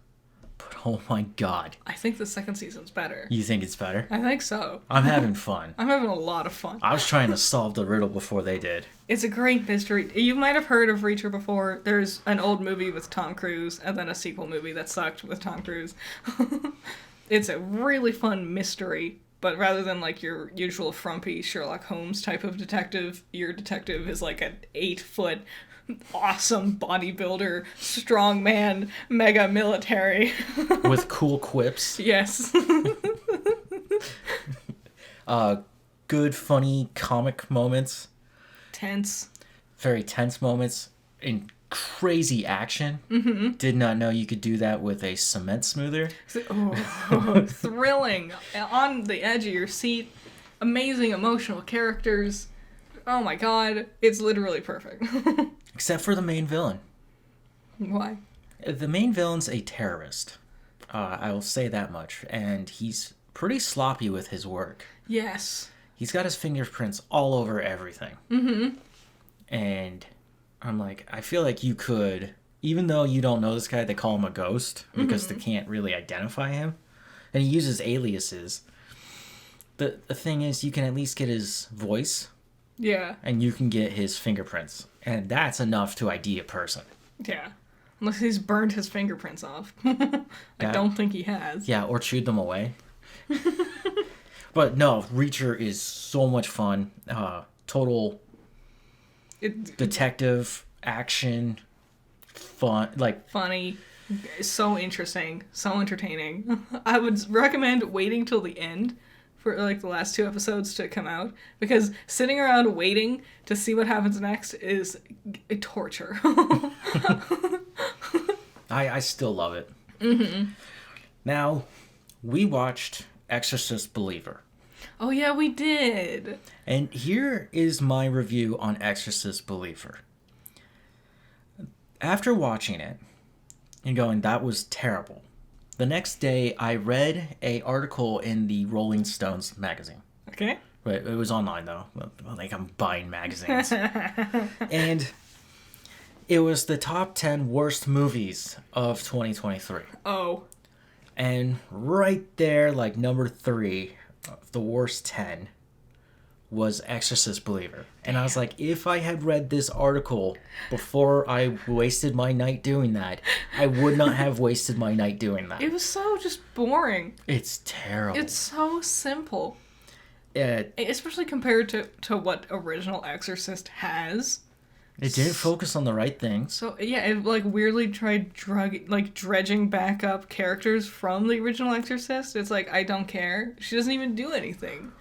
But oh my god. I think the second season's better. You think it's better? I think so. I'm having fun. I'm having a lot of fun. I was trying to solve the riddle before they did. It's a great mystery. You might have heard of Reacher before. There's an old movie with Tom Cruise and then a sequel movie that sucked with Tom Cruise. It's a really fun mystery, but rather than like your usual frumpy Sherlock Holmes type of detective, your detective is like an 8-foot awesome bodybuilder, strong man, mega military. With cool quips. Yes. Good, funny comic moments. Tense. Very tense moments. And crazy action. Mm-hmm. Did not know you could do that with a cement smoother. Oh, thrilling. On the edge of your seat. Amazing emotional characters. Oh my god. It's literally perfect. Except for the main villain. Why? The main villain's a terrorist. I will say that much. And he's pretty sloppy with his work. Yes. He's got his fingerprints all over everything. Mm-hmm. And I'm like, I feel like you could, even though you don't know this guy, they call him a ghost because they can't really identify him. And he uses aliases. The thing is, you can at least get his voice. Yeah. And you can get his fingerprints. And that's enough to ID a person. Yeah. Unless he's burned his fingerprints off. I don't think he has. Yeah, or chewed them away. But no, Reacher is so much fun. Total detective, action, fun. Like funny. So interesting. So entertaining. I would recommend waiting till the end for like the last 2 episodes to come out, because sitting around waiting to see what happens next is a torture. I still love it. Mm-hmm. Now, we watched Exorcist Believer. Oh yeah, we did. And here is my review on Exorcist Believer. After watching it and going, that was terrible, the next day I read an article in the Rolling Stones magazine. Okay. Right, it was online though. Like I'm buying magazines. And it was the top 10 worst movies of 2023. Oh. And right there, like number 3 of the worst 10 was Exorcist Believer. And I was like, if I had read this article before I wasted my night doing that, I would not have wasted my night doing that. It was so just boring. It's terrible. It's so simple. Especially compared to what original Exorcist has. It didn't focus on the right things. So yeah, it like weirdly tried dredging back up characters from the original Exorcist. It's like, I don't care. She doesn't even do anything.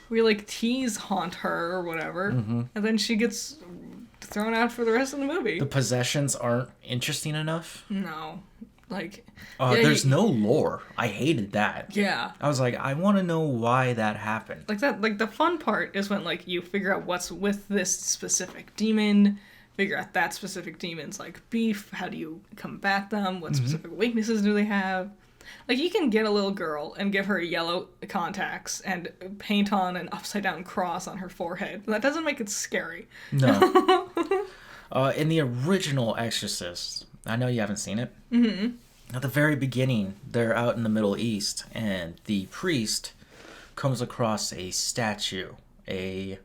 We like tease haunt her or whatever, and then she gets thrown out for the rest of the movie. The possessions aren't interesting enough. No, like there's no lore. I hated that. Yeah, I was like, I want to know why that happened. Like that. Like the fun part is when like you figure out what's with this specific demon. Figure out that specific demon's like beef. How do you combat them? What specific weaknesses do they have? Like, you can get a little girl and give her yellow contacts and paint on an upside-down cross on her forehead. That doesn't make it scary. No. In the original Exorcist, I know you haven't seen it. Mm-hmm. At the very beginning, they're out in the Middle East, and the priest comes across a statue. Like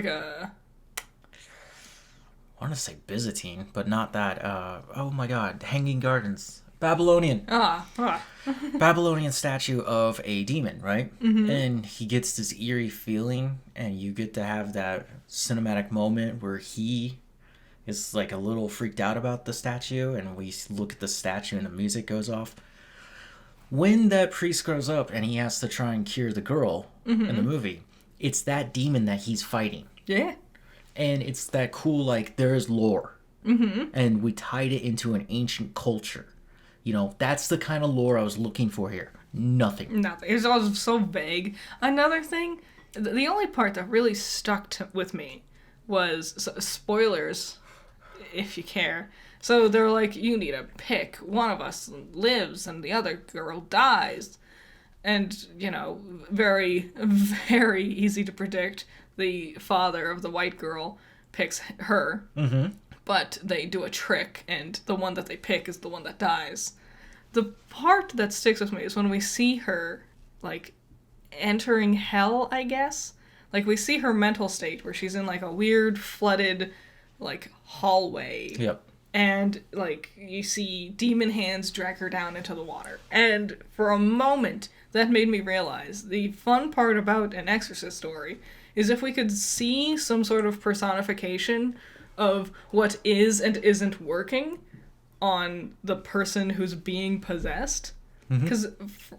a... I want to say Byzantine, but not that. Oh my god, Hanging Gardens. Babylonian. Babylonian statue of a demon, right? Mm-hmm. And he gets this eerie feeling, and you get to have that cinematic moment where he is like a little freaked out about the statue, and we look at the statue and the music goes off. when that priest grows up and he has to try and cure the girl in the movie, it's that demon that he's fighting. Yeah. And it's that cool, like, there is lore. And we tied it into an ancient culture. You know, that's the kind of lore I was looking for here. Nothing. It was all so vague. Another thing, the only part that really stuck with me was spoilers, if you care. So they're like, you need to pick. One of us lives and the other girl dies. And, you know, very, very easy to predict. The father of the white girl picks her. But they do a trick, and the one that they pick is the one that dies. The part that sticks with me is when we see her, like, entering hell, I guess. Like, we see her mental state where she's in, like, a weird, flooded, like, hallway. Yep. And, like, you see demon hands drag her down into the water. And for a moment, that made me realize the fun part about an Exorcist story is if we could see some sort of personification of what is and isn't working on the person who's being possessed. Because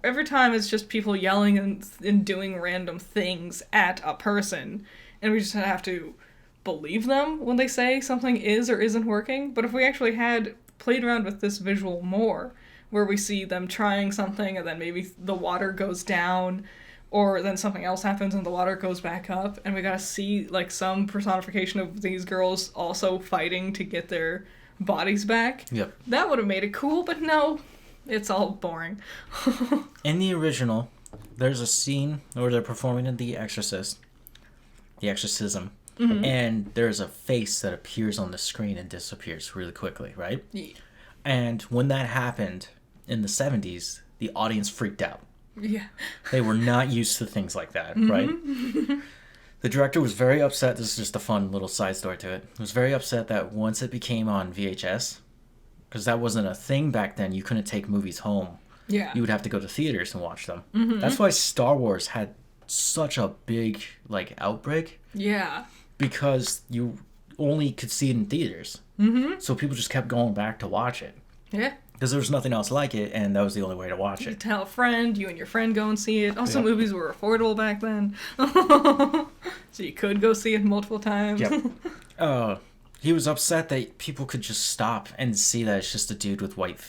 every time it's just people yelling and doing random things at a person, and we just have to believe them when they say something is or isn't working. But if we actually had played around with this visual more, where we see them trying something and then maybe the water goes down, or then something else happens and the water goes back up, and we gotta see, like, some personification of these girls also fighting to get their bodies back. Yep. That would have made it cool, but no, it's all boring. In the original, there's a scene where they're performing in The Exorcism, and there's a face that appears on the screen and disappears really quickly, right? Yeah. And when that happened in the 70s, the audience freaked out. Yeah. They were not used to things like that, right? The director was very upset. This is just a fun little side story to it. He was very upset that once it became on VHS, because that wasn't a thing back then, you couldn't take movies home. Yeah. You would have to go to theaters and watch them. That's why Star Wars had such a big, like, outbreak. Yeah. Because you only could see it in theaters. So people just kept going back to watch it. Yeah. Because there was nothing else like it, and that was the only way to watch You it. tell a friend, you and your friend go and see it. Also, Yep. movies were affordable back then. So you could go see it multiple times. Yep. He was upset that people could just stop and see that it's just a dude with white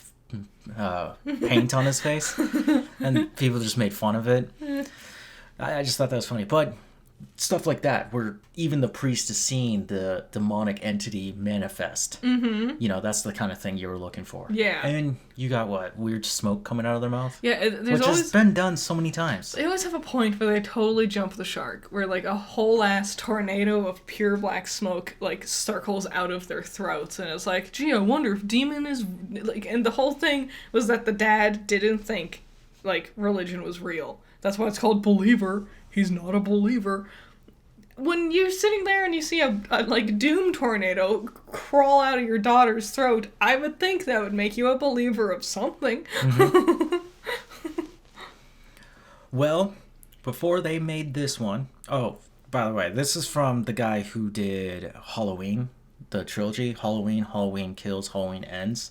paint on his face. And people just made fun of it. I just thought that was funny. But stuff like that, where even the priest is seeing the demonic entity manifest. You know, that's the kind of thing you were looking for. Yeah. And you got what? Weird smoke coming out of their mouth? Yeah, there's Which always... has been done so many times. They always have a point where they totally jump the shark, where, like, a whole-ass tornado of pure black smoke, like, circles out of their throats, and it's like, gee, I wonder if demon is... like, and the whole thing was that the dad didn't think, like, religion was real. That's why it's called Believer. He's not a believer. When you're sitting there and you see a like, doom tornado crawl out of your daughter's throat, I would think that would make you a believer of something. Well, before they made this one... Oh, by the way, this is from the guy who did Halloween, the trilogy. Halloween Kills, Halloween Ends.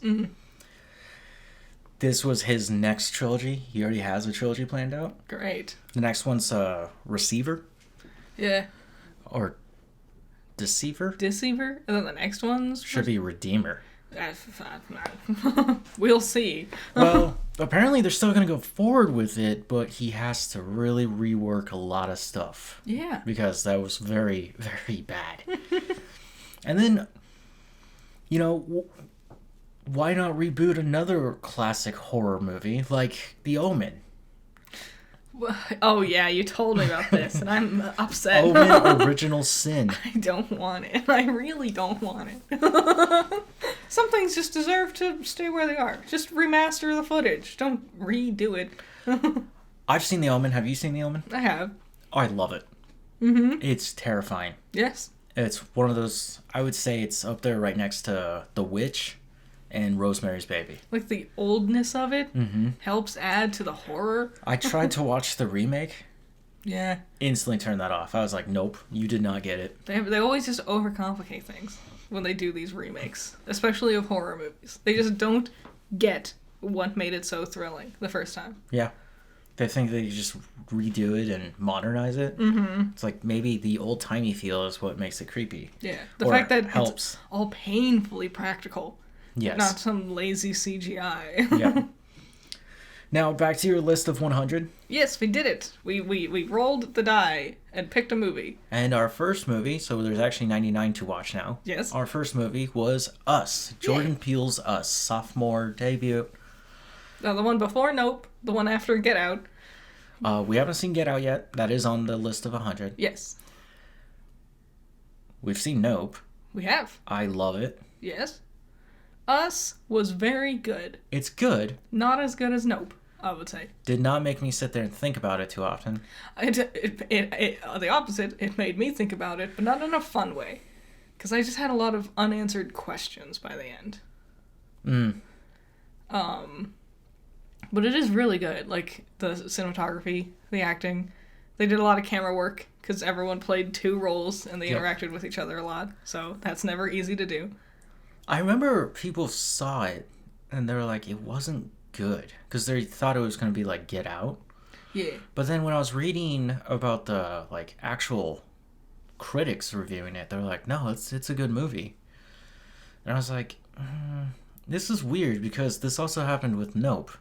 This was his next trilogy. He already has a trilogy planned out. Great. The next one's Receiver. Yeah. Or Deceiver? Deceiver? And then the next one's... Should be Redeemer. We'll see. Well, apparently they're still going to go forward with it, but he has to really rework a lot of stuff. Yeah. Because that was very, very bad. And then, you know, why not reboot another classic horror movie like The Omen? Oh, yeah, you told me about this, and I'm upset. Omen Original Sin. I don't want it. I really don't want it. Some things just deserve to stay where they are. Just remaster the footage. Don't redo it. I've seen The Omen. Have you seen The Omen? I have. Oh, I love it. It's terrifying. Yes. It's one of those, I would say it's up there right next to The Witch and Rosemary's Baby. Like, the oldness of it helps add to the horror. I tried to watch the remake. Yeah. Instantly turned that off. I was like, nope, you did not get it. They always just overcomplicate things when they do these remakes, especially of horror movies. They just don't get what made it so thrilling the first time. Yeah. They think they just redo it and modernize it. Mm-hmm. It's like maybe the old-timey feel is what makes it creepy. Yeah. The Or fact that helps. it's all painfully practical. Yes. Not some lazy CGI. Yeah. Now, back to your list of 100. Yes, we did it. We rolled the die and picked a movie. And our first movie, so there's actually 99 to watch now. Yes. Our first movie was Us. Jordan Peele's Us. Sophomore debut. Now, the one before Nope, the one after Get Out. We haven't seen Get Out yet. That is on the list of 100. Yes. We've seen Nope. We have. I love it. Yes. Us was very good. It's good. Not as good as Nope, I would say. Did not make me sit there and think about it too often. The opposite, it made me think about it, but not in a fun way. Because I just had a lot of unanswered questions by the end. But it is really good. Like, the cinematography, the acting. They did a lot of camera work, because everyone played two roles, and they interacted with each other a lot. So that's never easy to do. I remember people saw it, and they were like, it wasn't good. Because they thought it was going to be like Get Out. Yeah. But then when I was reading about the, like, actual critics reviewing it, they were like, no, it's a good movie. And I was like, this is weird, because this also happened with Nope.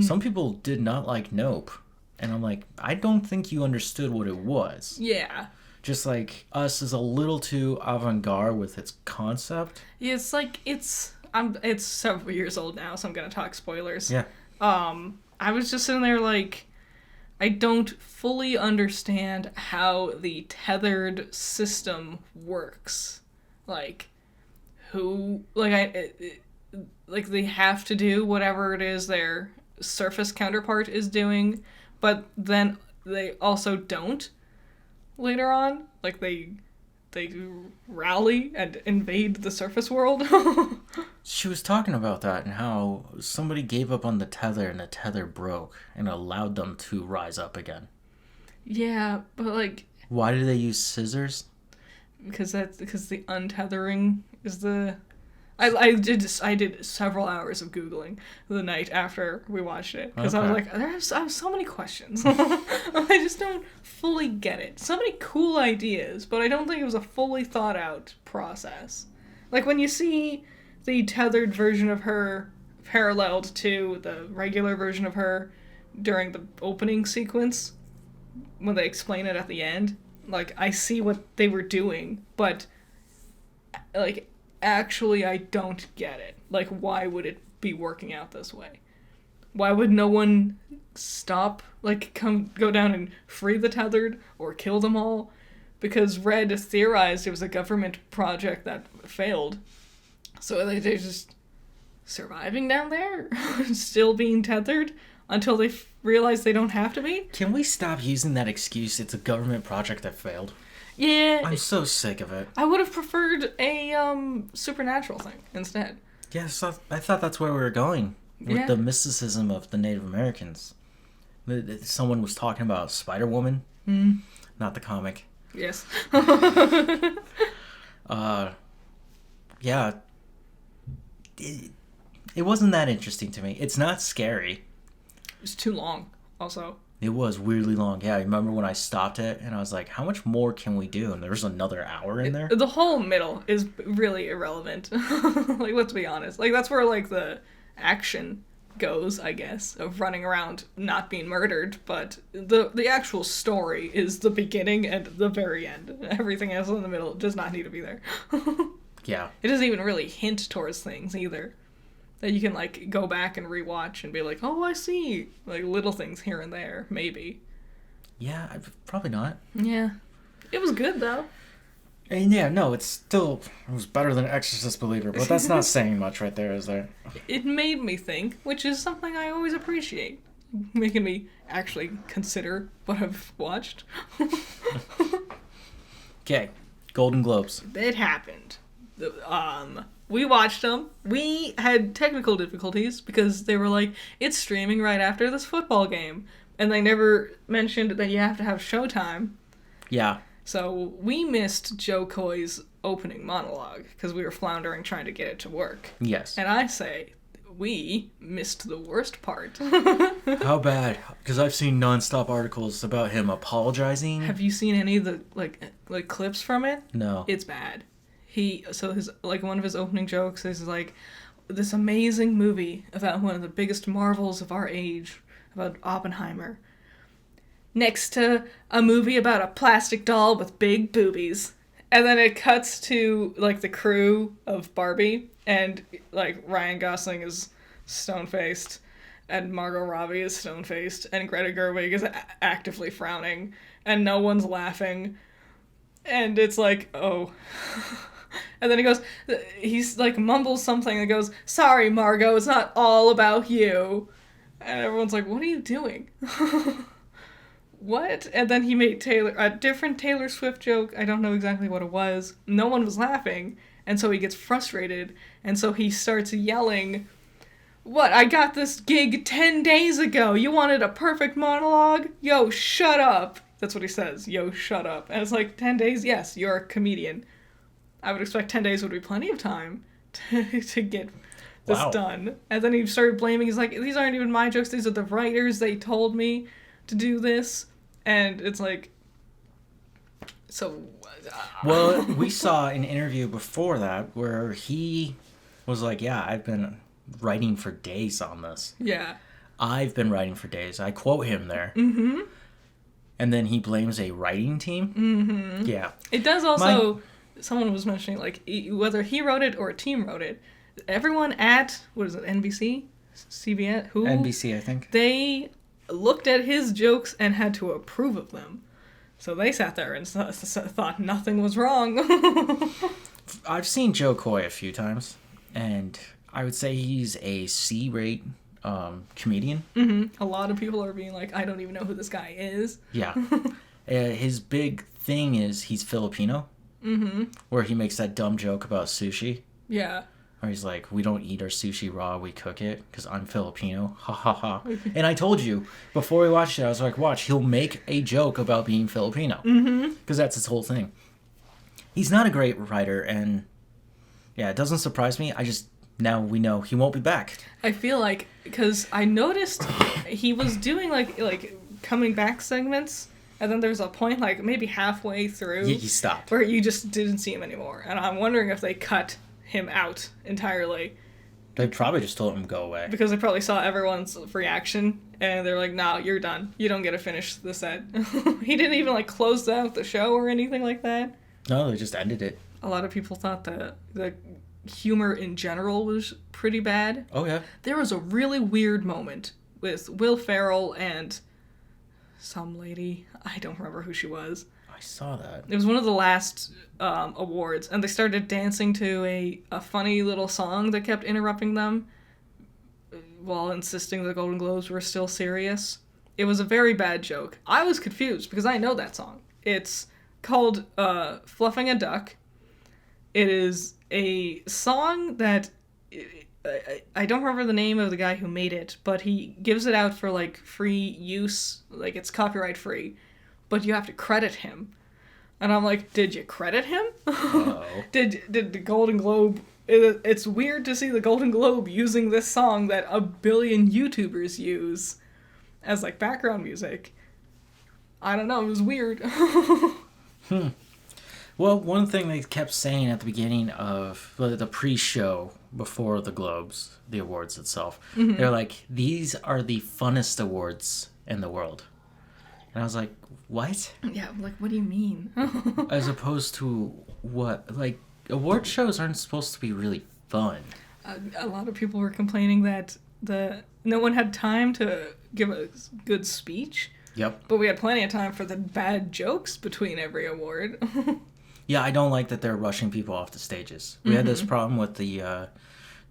Some people did not like Nope. And I'm like, I don't think you understood what it was. Yeah. Just like Us is a little too avant-garde with its concept. Yeah, it's like, it's several years old now, so I'm gonna talk spoilers. Yeah. I was just sitting there like, I don't fully understand how the tethered system works. Like, like they have to do whatever it is their surface counterpart is doing, but then they also don't later on. Like, they rally and invade the surface world. She was talking about that and how somebody gave up on the tether and the tether broke and allowed them to rise up again. Yeah, but like... Why do they use scissors? Because the untethering is the... I did several hours of Googling the night after we watched it. Because I was like, I have so many questions. I just don't fully get it. So many cool ideas, but I don't think it was a fully thought out process. Like, when you see the tethered version of her paralleled to the regular version of her during the opening sequence, when they explain it at the end, like, I see what they were doing, but, like, actually I don't get it. Like, why would it be working out this way? Why would no one stop, like, go down and free the tethered or kill them all? Because Red theorized it was a government project that failed. So they're just surviving down there? Still being tethered? Until they realize they don't have to be? Can we stop using that excuse, it's a government project that failed? Yeah. I'm so sick of it. I would have preferred a supernatural thing instead. Yes, I thought that's where we were going. With the mysticism of the Native Americans. Someone was talking about Spider-Woman. Not the comic. Yes. Yeah. It wasn't that interesting to me. It's not scary. It's too long, also. It was weirdly long. Yeah, I remember when I stopped it and I was like, how much more can we do? And there's another hour in there. The whole middle is really irrelevant. Like, let's be honest. Like, that's where, like, the action goes, I guess, of running around not being murdered, but the actual story is the beginning and the very end. Everything else in the middle does not need to be there. Yeah. It doesn't even really hint towards things either. That you can, like, go back and rewatch and be like, oh, I see. Like, little things here and there, maybe. Yeah, probably not. Yeah. It was good, though. And yeah, no, it was better than Exorcist Believer, but that's not saying much right there, is there? It made me think, which is something I always appreciate. Making me actually consider what I've watched. Okay, Golden Globes. It happened. We watched them. We had technical difficulties because they were like, it's streaming right after this football game. And they never mentioned that you have to have showtime. Yeah. So we missed Joe Coy's opening monologue because we were floundering trying to get it to work. Yes. And I say, we missed the worst part. How bad? Because I've seen nonstop articles about him apologizing. Have you seen any of the like clips from it? No. It's bad. His one of his opening jokes is like this amazing movie about one of the biggest marvels of our age, about Oppenheimer. Next to a movie about a plastic doll with big boobies. And then it cuts to, like, the crew of Barbie, and, like, Ryan Gosling is stone-faced, and Margot Robbie is stone-faced, and Greta Gerwig is actively frowning, and no one's laughing. And it's like, oh. And then he's, like, mumbles something and goes, "Sorry, Margot, it's not all about you." And everyone's like, what are you doing? What? And then he made a different Taylor Swift joke. I don't know exactly what it was. No one was laughing, and so he gets frustrated, and so he starts yelling, "What? I got this gig 10 days ago. You wanted a perfect monologue? Yo, shut up." That's what he says. Yo, shut up. And it's like, 10 days? Yes, you're a comedian. I would expect 10 days would be plenty of time to get this done. And then he started blaming. He's like, these aren't even my jokes. These are the writers. They told me to do this. And it's like, so. Well, we saw an interview before that where he was like, yeah, I've been writing for days on this. Yeah. I've been writing for days. I quote him there. Mm-hmm. And then he blames a writing team. Mm-hmm. Yeah. It does also, someone was mentioning, like, whether he wrote it or a team wrote it, everyone at, what is it, NBC? CBS? Who? NBC, I think. They looked at his jokes and had to approve of them. So they sat there and thought nothing was wrong. I've seen Joe Coy a few times, and I would say he's a C-rate comedian. Mm-hmm. A lot of people are being like, I don't even know who this guy is. Yeah. His big thing is he's Filipino, where he makes that dumb joke about sushi. Yeah. Or he's like, we don't eat our sushi raw, we cook it, because I'm Filipino. Ha ha ha. And I told you, before we watched it, I was like, watch, he'll make a joke about being Filipino. Because that's his whole thing. He's not a great writer, and yeah, it doesn't surprise me. Now we know he won't be back. I feel like, because I noticed he was doing, like coming back segments, and then there's a point, like, maybe halfway through. He stopped. Where you just didn't see him anymore. And I'm wondering if they cut him out entirely. They probably just told him to go away. Because they probably saw everyone's reaction, and they're like, no, you're done. You don't get to finish the set. He didn't even, like, close out the show or anything like that. No, they just ended it. A lot of people thought that the humor in general was pretty bad. Oh, yeah. There was a really weird moment with Will Ferrell and some lady. I don't remember who she was. I saw that. It was one of the last awards, and they started dancing to a funny little song that kept interrupting them while insisting the Golden Globes were still serious. It was a very bad joke. I was confused because I know that song. It's called Fluffing a Duck. It is a song that I don't remember the name of the guy who made it, but he gives it out for, like, free use, like, it's copyright free, but you have to credit him. And I'm like, did you credit him? Oh. Did the Golden Globe... It's weird to see the Golden Globe using this song that a billion YouTubers use as, like, background music. I don't know, it was weird. Well, one thing they kept saying at the beginning of the pre-show before the Globes, the awards itself, they're like, these are the funnest awards in the world. And I was like, what? Yeah, like, what do you mean? As opposed to what? Like, award shows aren't supposed to be really fun. A lot of people were complaining that no one had time to give a good speech. Yep. But we had plenty of time for the bad jokes between every award. Yeah, I don't like that they're rushing people off the stages. We had this problem with the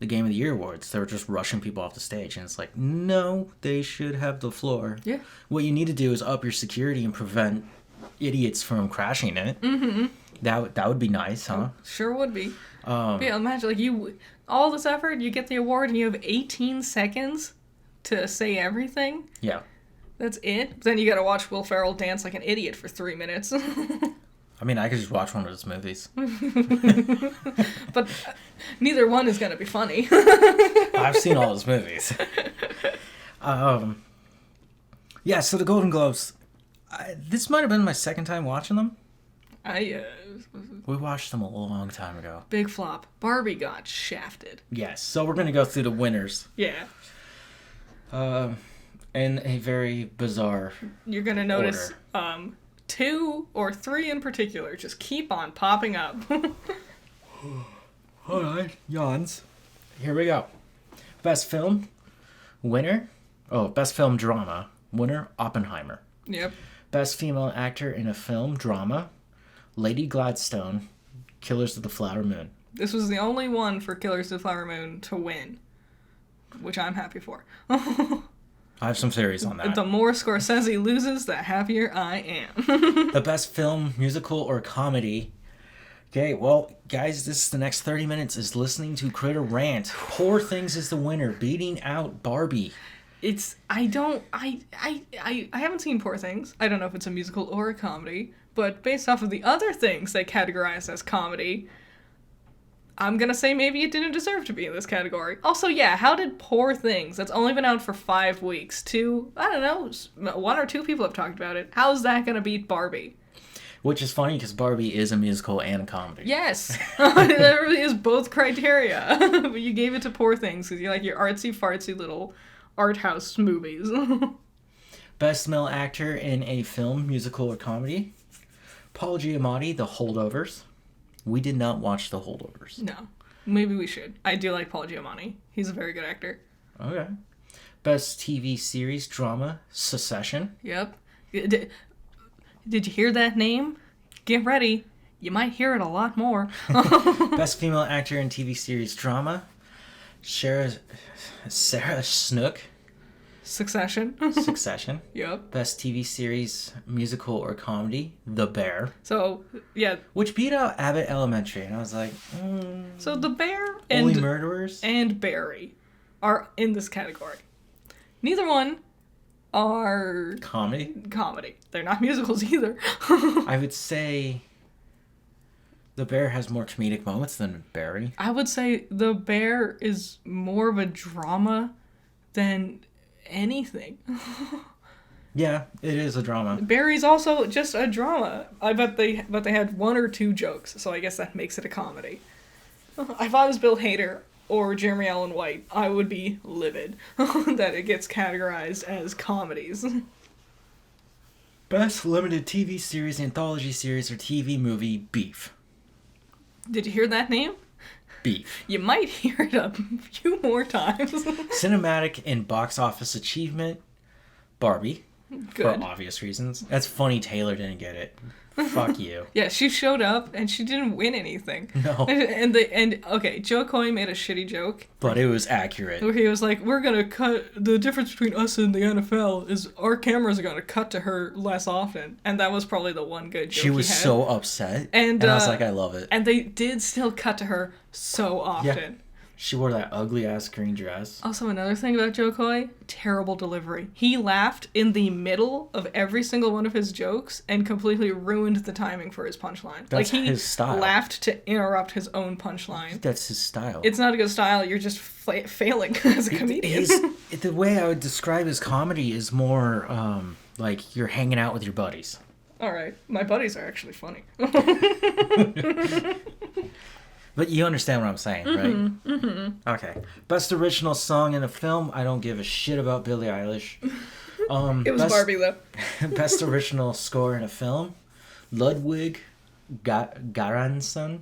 Game of the Year awards. They were just rushing people off the stage, and it's like, no, they should have the floor. Yeah. What you need to do is up your security and prevent idiots from crashing it. Mm-hmm. That would be nice, huh? Sure would be. Yeah, imagine, like, all this effort, you get the award, and you have 18 seconds to say everything. Yeah. That's it. Then you gotta watch Will Ferrell dance like an idiot for 3 minutes. I mean, I could just watch one of his movies. But neither one is going to be funny. I've seen all his movies. Yeah, so the Golden Globes. This might have been my second time watching them. We watched them a long time ago. Big flop. Barbie got shafted. Yes, so we're going to go through the winners. Yeah. In a very bizarre You're going to notice 2 or 3 in particular just keep on popping up. Alright, yawns. Here we go. Best film, winner. Oh, best film drama, winner, Oppenheimer. Yep. Best female actor in a film drama, Lady Gladstone, Killers of the Flower Moon. This was the only one for Killers of the Flower Moon to win, which I'm happy for. I have some theories on that. The more Scorsese loses, the happier I am. The best film, musical, or comedy. Okay, well, guys, this is the next 30 minutes is listening to Critter rant. Poor Things is the winner, beating out Barbie. I haven't seen Poor Things. I don't know if it's a musical or a comedy, but based off of the other things they categorized as comedy, I'm gonna say maybe it didn't deserve to be in this category. Also, yeah, how did Poor Things, that's only been out for 5 weeks, I don't know, 1 or 2 people have talked about it, how's that gonna beat Barbie? Which is funny because Barbie is a musical and a comedy. Yes! That really is both criteria. But you gave it to Poor Things because you like your artsy-fartsy little art house movies. Best male actor in a film, musical, or comedy, Paul Giamatti, The Holdovers. We did not watch The Holdovers. No. Maybe we should. I do like Paul Giamatti. He's a very good actor. Okay. Best TV series, drama, Succession. Yep. Did you hear that name? Get ready. You might hear it a lot more. Best female actor in TV series, drama, Sarah Snook. Succession. Succession. Yep. Best TV series, musical, or comedy, The Bear. So, yeah. Which beat out Abbott Elementary. And I was like, So The Bear Only Murderers and Barry are in this category. Neither one are comedy. They're not musicals either. I would say The Bear has more comedic moments than Barry. I would say The Bear is more of a drama than anything. Yeah, it is a drama. Barry's also just a drama. I bet they had 1 or 2 jokes, so I guess that makes it a comedy. If I was Bill Hader or Jeremy Allen White, I would be livid that it gets categorized as comedies. Best limited TV series, anthology series, or TV movie, Beef. Did you hear that name? Beef. You might hear it a few more times. Cinematic and box office achievement, Barbie. Good. For obvious reasons. That's funny Taylor didn't get it. Fuck you. Yeah, she showed up and she didn't win anything. No. And okay, Joe Coy made a shitty joke. But it was accurate. Where he was like, we're gonna cut, the difference between us and the NFL is our cameras are gonna cut to her less often. And that was probably the one good joke She was he had. so upset. And I was like, I love it. And they did still cut to her so often. Yeah. She wore that ugly ass green dress. Also, another thing about Joe Coy, terrible delivery. He laughed in the middle of every single one of his jokes and completely ruined the timing for his punchline. That's he his style. Laughed to interrupt his own punchline. That's his style. It's not a good style, you're just failing as a comedian. The way I would describe his comedy is more like you're hanging out with your buddies. Alright, my buddies are actually funny. But you understand what I'm saying, right? Mm-hmm. Okay. Best original song in a film. I don't give a shit about Billie Eilish. It was Barbie, though. Best original score in a film. Ludwig Göransson.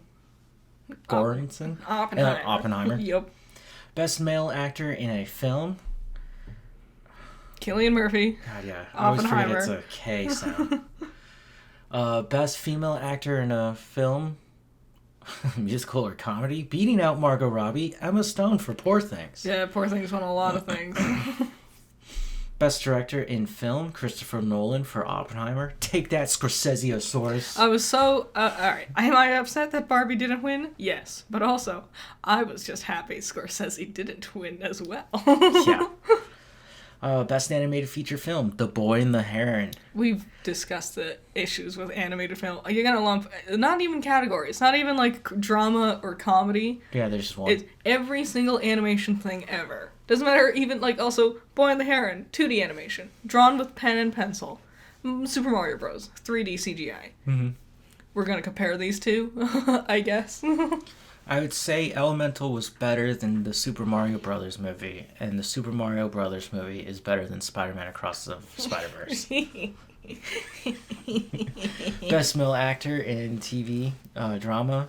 Oppenheimer. Yep. Best male actor in a film. Cillian Murphy. God, yeah. I always forget Oppenheimer. it's a K sound. Best female actor in a film. Musical or comedy, beating out Margot Robbie, Emma Stone for Poor Things. Yeah, Poor Things won a lot of things. Best director in film, Christopher Nolan for Oppenheimer. Take that, Scorsese-osaurus. I was so... alright, am I upset that Barbie didn't win? Yes, but also, I was just happy Scorsese didn't win as well. Yeah. Best animated feature film, The Boy and the Heron. We've discussed the issues with animated film. You're gonna lump not even categories, not even like drama or comedy. Yeah, there's just one. It's every single animation thing ever. Doesn't matter, even like also Boy and the Heron, 2D animation, drawn with pen and pencil. Super Mario Bros. 3D CGI. Mm-hmm. We're gonna compare these two, I guess. I would say Elemental was better than the Super Mario Brothers movie, and the Super Mario Brothers movie is better than Spider-Man Across the Spider-Verse. Best male actor in TV drama,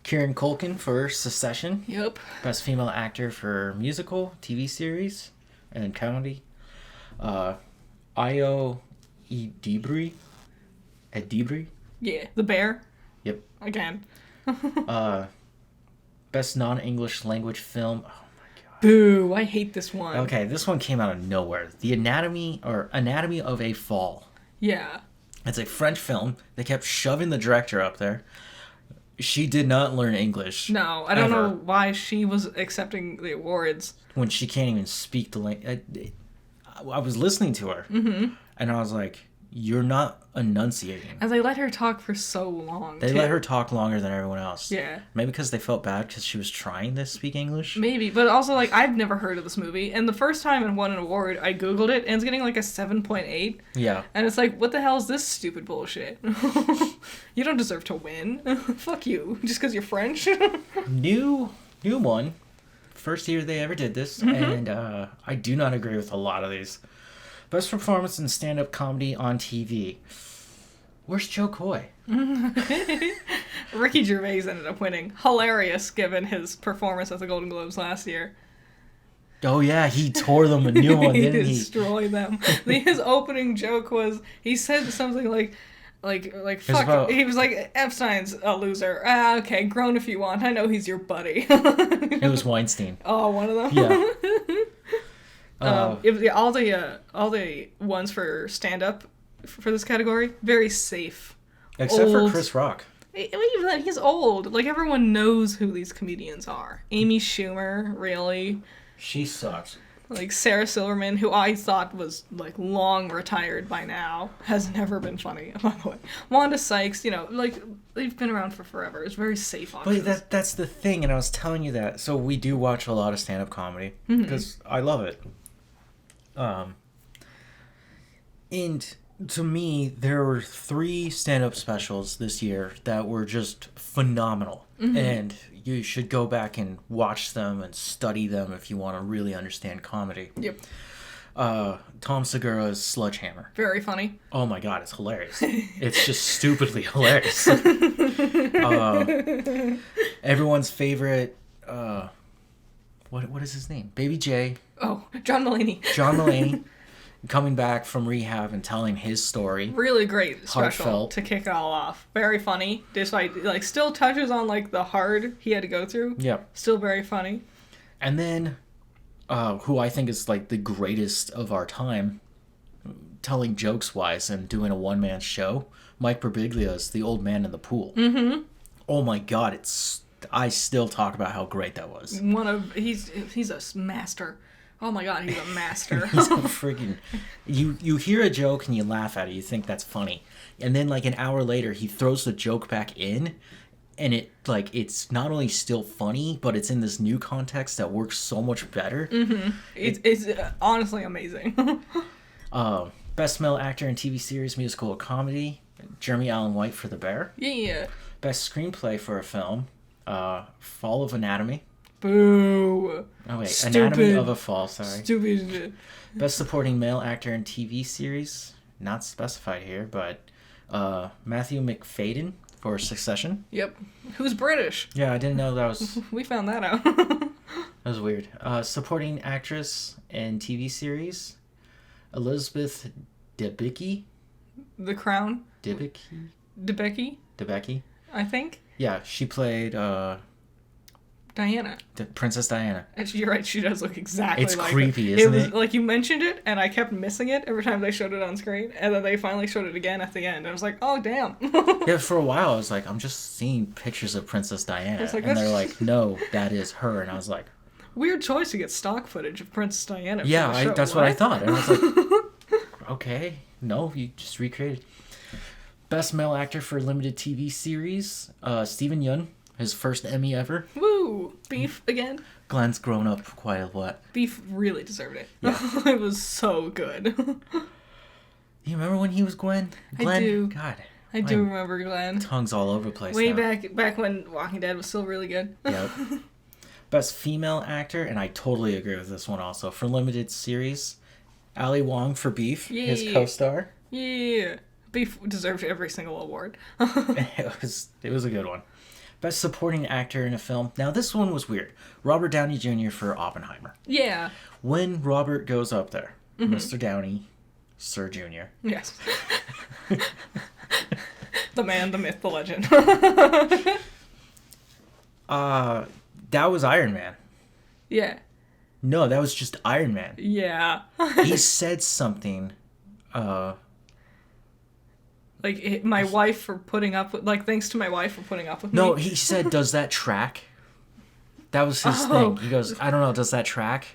Kieran Culkin for Succession. Yep. Best female actor for musical, TV series, and comedy, Ayo Edebiri. Yeah, the bear. Yep. Again. Best non-English language film. Oh my god. Boo! I hate this one. Okay, this one came out of nowhere. The Anatomy of a Fall. Yeah. It's a French film. They kept shoving the director up there. She did not learn English. No, I don't ever. know why she was accepting the awards. When she can't even speak the language. I was listening to her, and I was like, "You're not enunciating." And they let her talk for so long. They too. let her talk longer than everyone else. Yeah. Maybe because they felt bad because she was trying to speak English. Maybe, but also, like, I've never heard of this movie, and the first time it won an award, I googled it, and it's getting, like, a 7.8, Yeah. and it's like, what the hell is this stupid bullshit? You don't deserve to win. Fuck you, just because you're French. New one. First year they ever did this, and I do not agree with a lot of these. Best performance in stand-up comedy on TV. Where's Joe Coy? Ricky Gervais ended up winning. Hilarious, given his performance at the Golden Globes last year. Oh yeah, he tore them a new one, didn't he? Destroyed them. His opening joke was, he said something like fuck. about- He was like, Epstein's a loser. Ah, okay, groan if you want. I know he's your buddy. It was Weinstein. Oh, one of them. Yeah. All the ones for stand up for this category, very safe. Except old- for Chris Rock. Even then, he's old. Like, everyone knows who these comedians are. Amy Schumer, really. She sucks. Like, Sarah Silverman, who I thought was, like, long retired by now, has never been funny, by the way. Wanda Sykes, you know, like, they've been around for forever. It's very safe options. But that's the thing, and I was telling you that. So we do watch a lot of stand-up comedy because I love it. And to me, there were 3 stand-up specials this year that were just phenomenal, and you should go back and watch them and study them if you want to really understand comedy. Yep. Tom Segura's Sledgehammer. Very funny. Oh my god, it's hilarious. It's just stupidly hilarious. Everyone's favorite, what is his name? Baby J. Oh, John Mulaney. John Mulaney coming back from rehab and telling his story. Really great special Heartfelt. to kick it all off. Very funny. Despite, like, still touches on, like, the hard he had to go through. Yep. Still very funny. And then, who I think is like the greatest of our time, telling jokes wise and doing a one-man show, Mike Birbiglia's The Old Man in the Pool. Mm-hmm. Oh my god, I still talk about how great that was. He's a master. Oh my god, he's a master. He's a freaking... You hear a joke and you laugh at it, you think that's funny. And then like an hour later, he throws the joke back in, and it's not only still funny, but it's in this new context that works so much better. Mm-hmm. It's honestly amazing. Best male actor in TV series, musical, or comedy, Jeremy Allen White for The Bear. Yeah. Best screenplay for a film, Fall of Anatomy. Boo. Oh wait, Stupid. Anatomy of a Fall, sorry. Stupid. Best supporting male actor in TV series, not specified here, but Matthew McFadden for Succession. Yep. Who's British? Yeah, I didn't know that was We found that out. that was weird. Supporting actress in TV series, Elizabeth Debicki. The Crown. Debicki? Debicki, I think. Yeah, she played Diana. Princess Diana. You're right, she does look exactly It's like creepy, it. isn't was, it? Like, you mentioned it, and I kept missing it every time they showed it on screen, and then they finally showed it again at the end. I was like, oh, damn. Yeah, for a while I was like, I'm just seeing pictures of Princess Diana. It's like, And they're that's- like, no, that is her. And I was like, Weird choice to get stock footage of Princess Diana. Yeah, for the show. that's what I thought. And I was like, okay, no, you just recreated. Best male actor for limited TV series, Steven Yeun, his first Emmy ever. Woo! Beef again. Glenn's grown up quite a lot. Beef really deserved it. Yeah. It was so good. You remember when he was Glenn? Glenn? I do. God. I do remember Glenn. Tongue's all over the place Way now. back when Walking Dead was still really good. Yep. Best female actor, and I totally agree with this one also. For limited series, Ali Wong for Beef, his Yeah. co-star. Yeah. Beef deserved every single award. It was a good one. Best supporting actor in a film. Now this one was weird. Robert Downey Jr. for Oppenheimer. Yeah. When Robert goes up there, Mr. Downey, Sir Jr. Yes. The man, the myth, the legend. That was Iron Man. Yeah. No, that was just Iron Man. Yeah. He said something. My wife for putting up with, thanks to my wife for putting up with No, me. he said, "Does that track?" That was his Oh. thing. He goes, "I don't know, does that track?"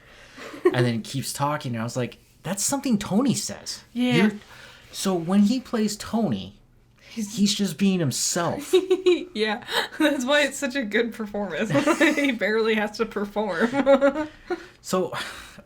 And then he keeps talking, and I was like, "That's something Tony says." Yeah. So when he plays Tony, he's just being himself. Yeah. That's why it's such a good performance. He barely has to perform. So,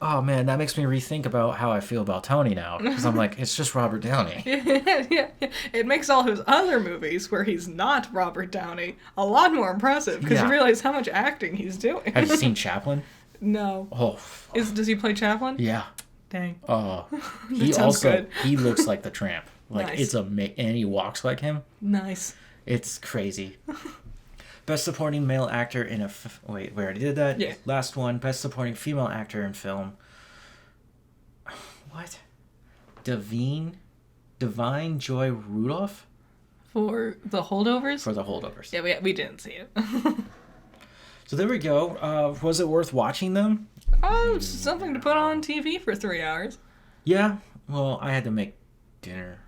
oh man, that makes me rethink about how I feel about Tony now. Because I'm like, it's just Robert Downey. Yeah. It makes all his other movies where he's not Robert Downey a lot more impressive because Yeah. you realize how much acting he's doing. Have you seen Chaplin? No. Oh, Does he play Chaplin? yeah. Dang. Oh, That he sounds also good. he looks like the Tramp. Like Nice. it's and he walks like him. Nice. It's crazy. Best supporting male actor in a wait, we already did that. Yeah. Last one. Best supporting female actor in film. What? Divine Joy Rudolph For the holdovers? for The Holdovers. Yeah, we didn't see it. So there we go. Was it worth watching them? Oh, it's something to put on TV for 3 hours. Yeah. Well, I had to make dinner.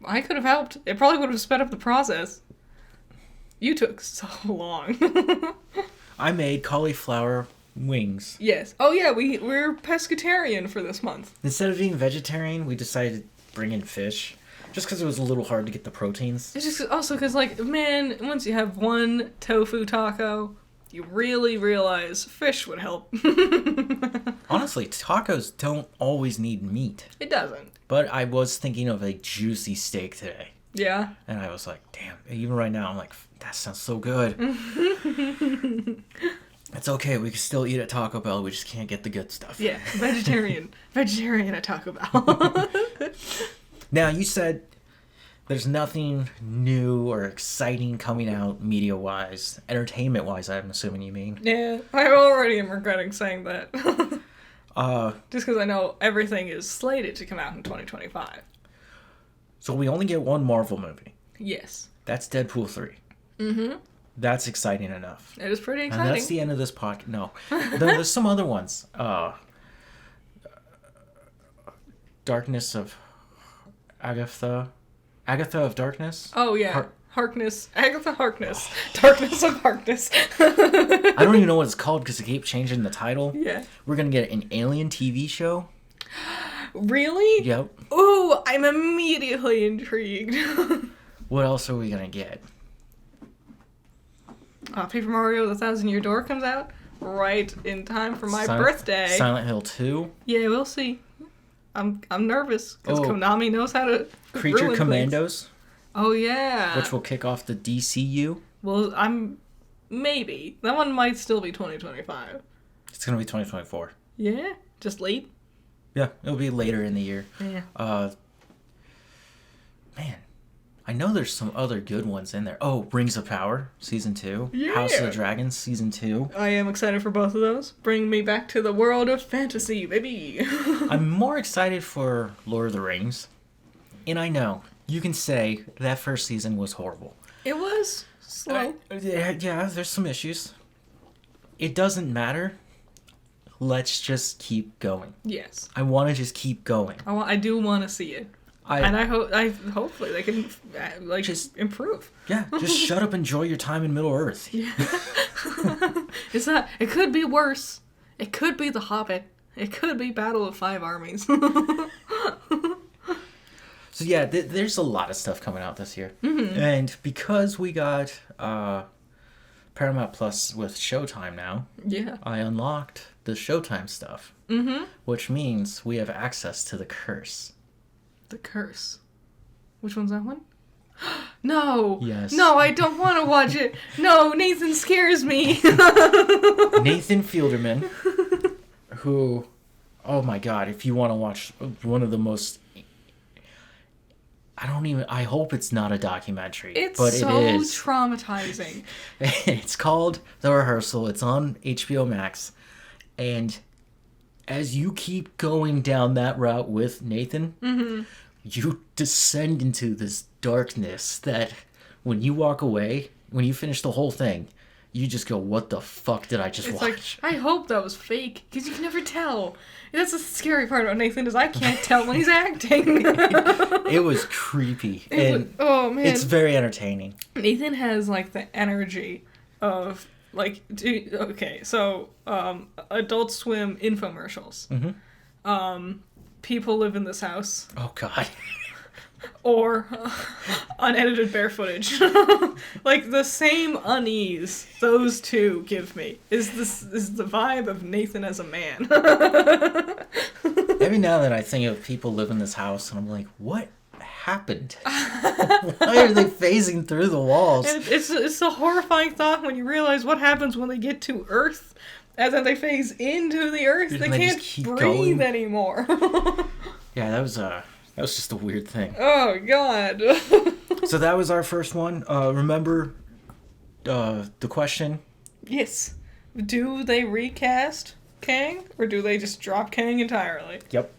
I could have helped. It probably would have sped up the process. You took so long. I made cauliflower wings. Yes. Oh yeah, we're pescatarian for this month. Instead of being vegetarian, we decided to bring in fish. Just because it was a little hard to get the proteins. It's just also because, man, once you have one tofu taco, you really realize fish would help. Honestly, tacos don't always need meat. It doesn't. But I was thinking of a juicy steak today. Yeah. And I was like, damn, even right now, I'm like, that sounds so good. It's okay, we can still eat at Taco Bell, we just can't get the good stuff. Yeah. Vegetarian at Taco Bell. Now, you said there's nothing new or exciting coming out media-wise, entertainment-wise, I'm assuming you mean. Yeah. I already am regretting saying that. Just because I know everything is slated to come out in 2025. So we only get one Marvel movie. Yes. That's Deadpool 3. Mm-hmm. That's exciting enough. It is pretty And exciting. that's the end of this podcast. No. There's some other ones. Darkness of Agatha. Agatha of Darkness? Oh, yeah. Har- Harkness. Agatha Harkness. Darkness of Harkness. I don't even know what it's called because they keep changing the title. Yeah. We're going to get an alien TV show. Really? Yep. Ooh, I'm immediately intrigued. What else are we going to get? Paper Mario The Thousand Year Door comes out right in time for my birthday. Silent Hill 2. Yeah, we'll see. I'm nervous because Oh. Konami knows how to Creature ruin Commandos, things. Oh yeah. which will kick off the DCU. Well, maybe that one might still be 2025. It's going to be 2024. Yeah, just late. Yeah, it'll be later in the year. Yeah. Man, I know there's some other good ones in there. Oh, Rings of Power, Season 2. Yeah. House of the Dragon, Season 2. I am excited for both of those. Bring me back to the world of fantasy, baby. I'm more excited for Lord of the Rings. And I know, you can say that first season was horrible. It was slow. Yeah, there's some issues. It doesn't matter. Let's just keep going. Yes. I want to just keep going. I do want to see it. And hopefully they can just improve. Yeah, just shut up, enjoy your time in Middle Earth. Yeah. It could be worse. It could be The Hobbit. It could be Battle of Five Armies. So yeah, there's a lot of stuff coming out this year. Mm-hmm. And because we got Paramount Plus with Showtime now, yeah, I unlocked the Showtime stuff. Mm-hmm. Which means we have access to The Curse. The Curse. Which one's that one? No. Yes. No, I don't want to watch it. No, Nathan scares me. Nathan Fielderman, who, oh my God, if you want to watch one of the most, I hope it's not a documentary. But so it is. traumatizing. It's called The Rehearsal. It's on HBO Max. And as you keep going down that route with Nathan, mm-hmm. you descend into this darkness that when you walk away, when you finish the whole thing, you just go, what the fuck did I just watch? Like, I hope that was fake, because you can never tell. That's the scary part about Nathan, is I can't tell when he's acting. It was creepy. Oh, man. It's very entertaining. Nathan has, like, the energy of, like, Adult Swim infomercials. Mm-hmm. People live in this house. Oh, God. Or unedited bear footage. Like, the same unease those two give me is the vibe of Nathan as a man. Every now and then I think of people live in this house and I'm like, what happened? Why are they phasing through the walls? And it's a horrifying thought when you realize what happens when they get to Earth, and then they phase into the Earth. They can't breathe anymore. Yeah, that was just a weird thing. Oh, God. So that was our first one. Remember the question? Yes. Do they recast Kang, or do they just drop Kang entirely? Yep.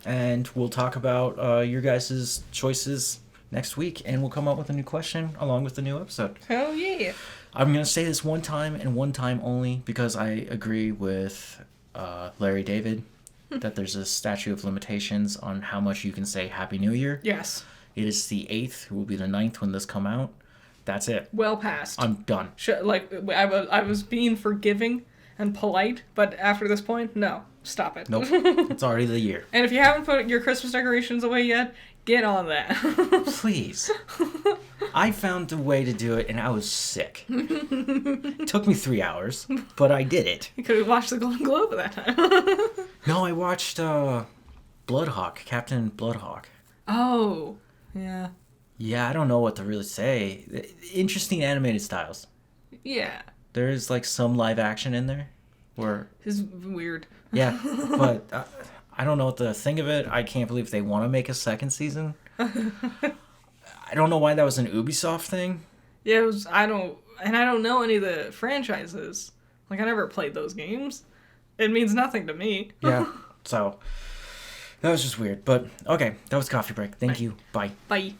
And we'll talk about your guys' choices next week, and we'll come up with a new question along with the new episode. Hell yeah. I'm going to say this one time and one time only because I agree with Larry David. That there's a statute of limitations on how much you can say Happy New Year. Yes. It is the 8th. It will be the 9th when this come out. That's it. Well past. I'm done. I was being forgiving and polite, but after this point, no. Stop it. Nope. It's already the year. And if you haven't put your Christmas decorations away yet, get on that. Please. I found a way to do it, and I was sick. It took me 3 hours, but I did it. You could have watched the Golden Globe at that time. No, I watched Bloodhawk, Captain Bloodhawk. Oh, yeah. Yeah, I don't know what to really say. Interesting animated styles. Yeah. There's like some live action in there. It's weird. Yeah, but I don't know what to think of it. I can't believe they want to make a second season. I don't know why that was an Ubisoft thing. Yeah, I don't know any of the franchises. Like, I never played those games. It means nothing to me. Yeah, so that was just weird. But, okay, that was Coffee Break. Thank you. Bye. Bye.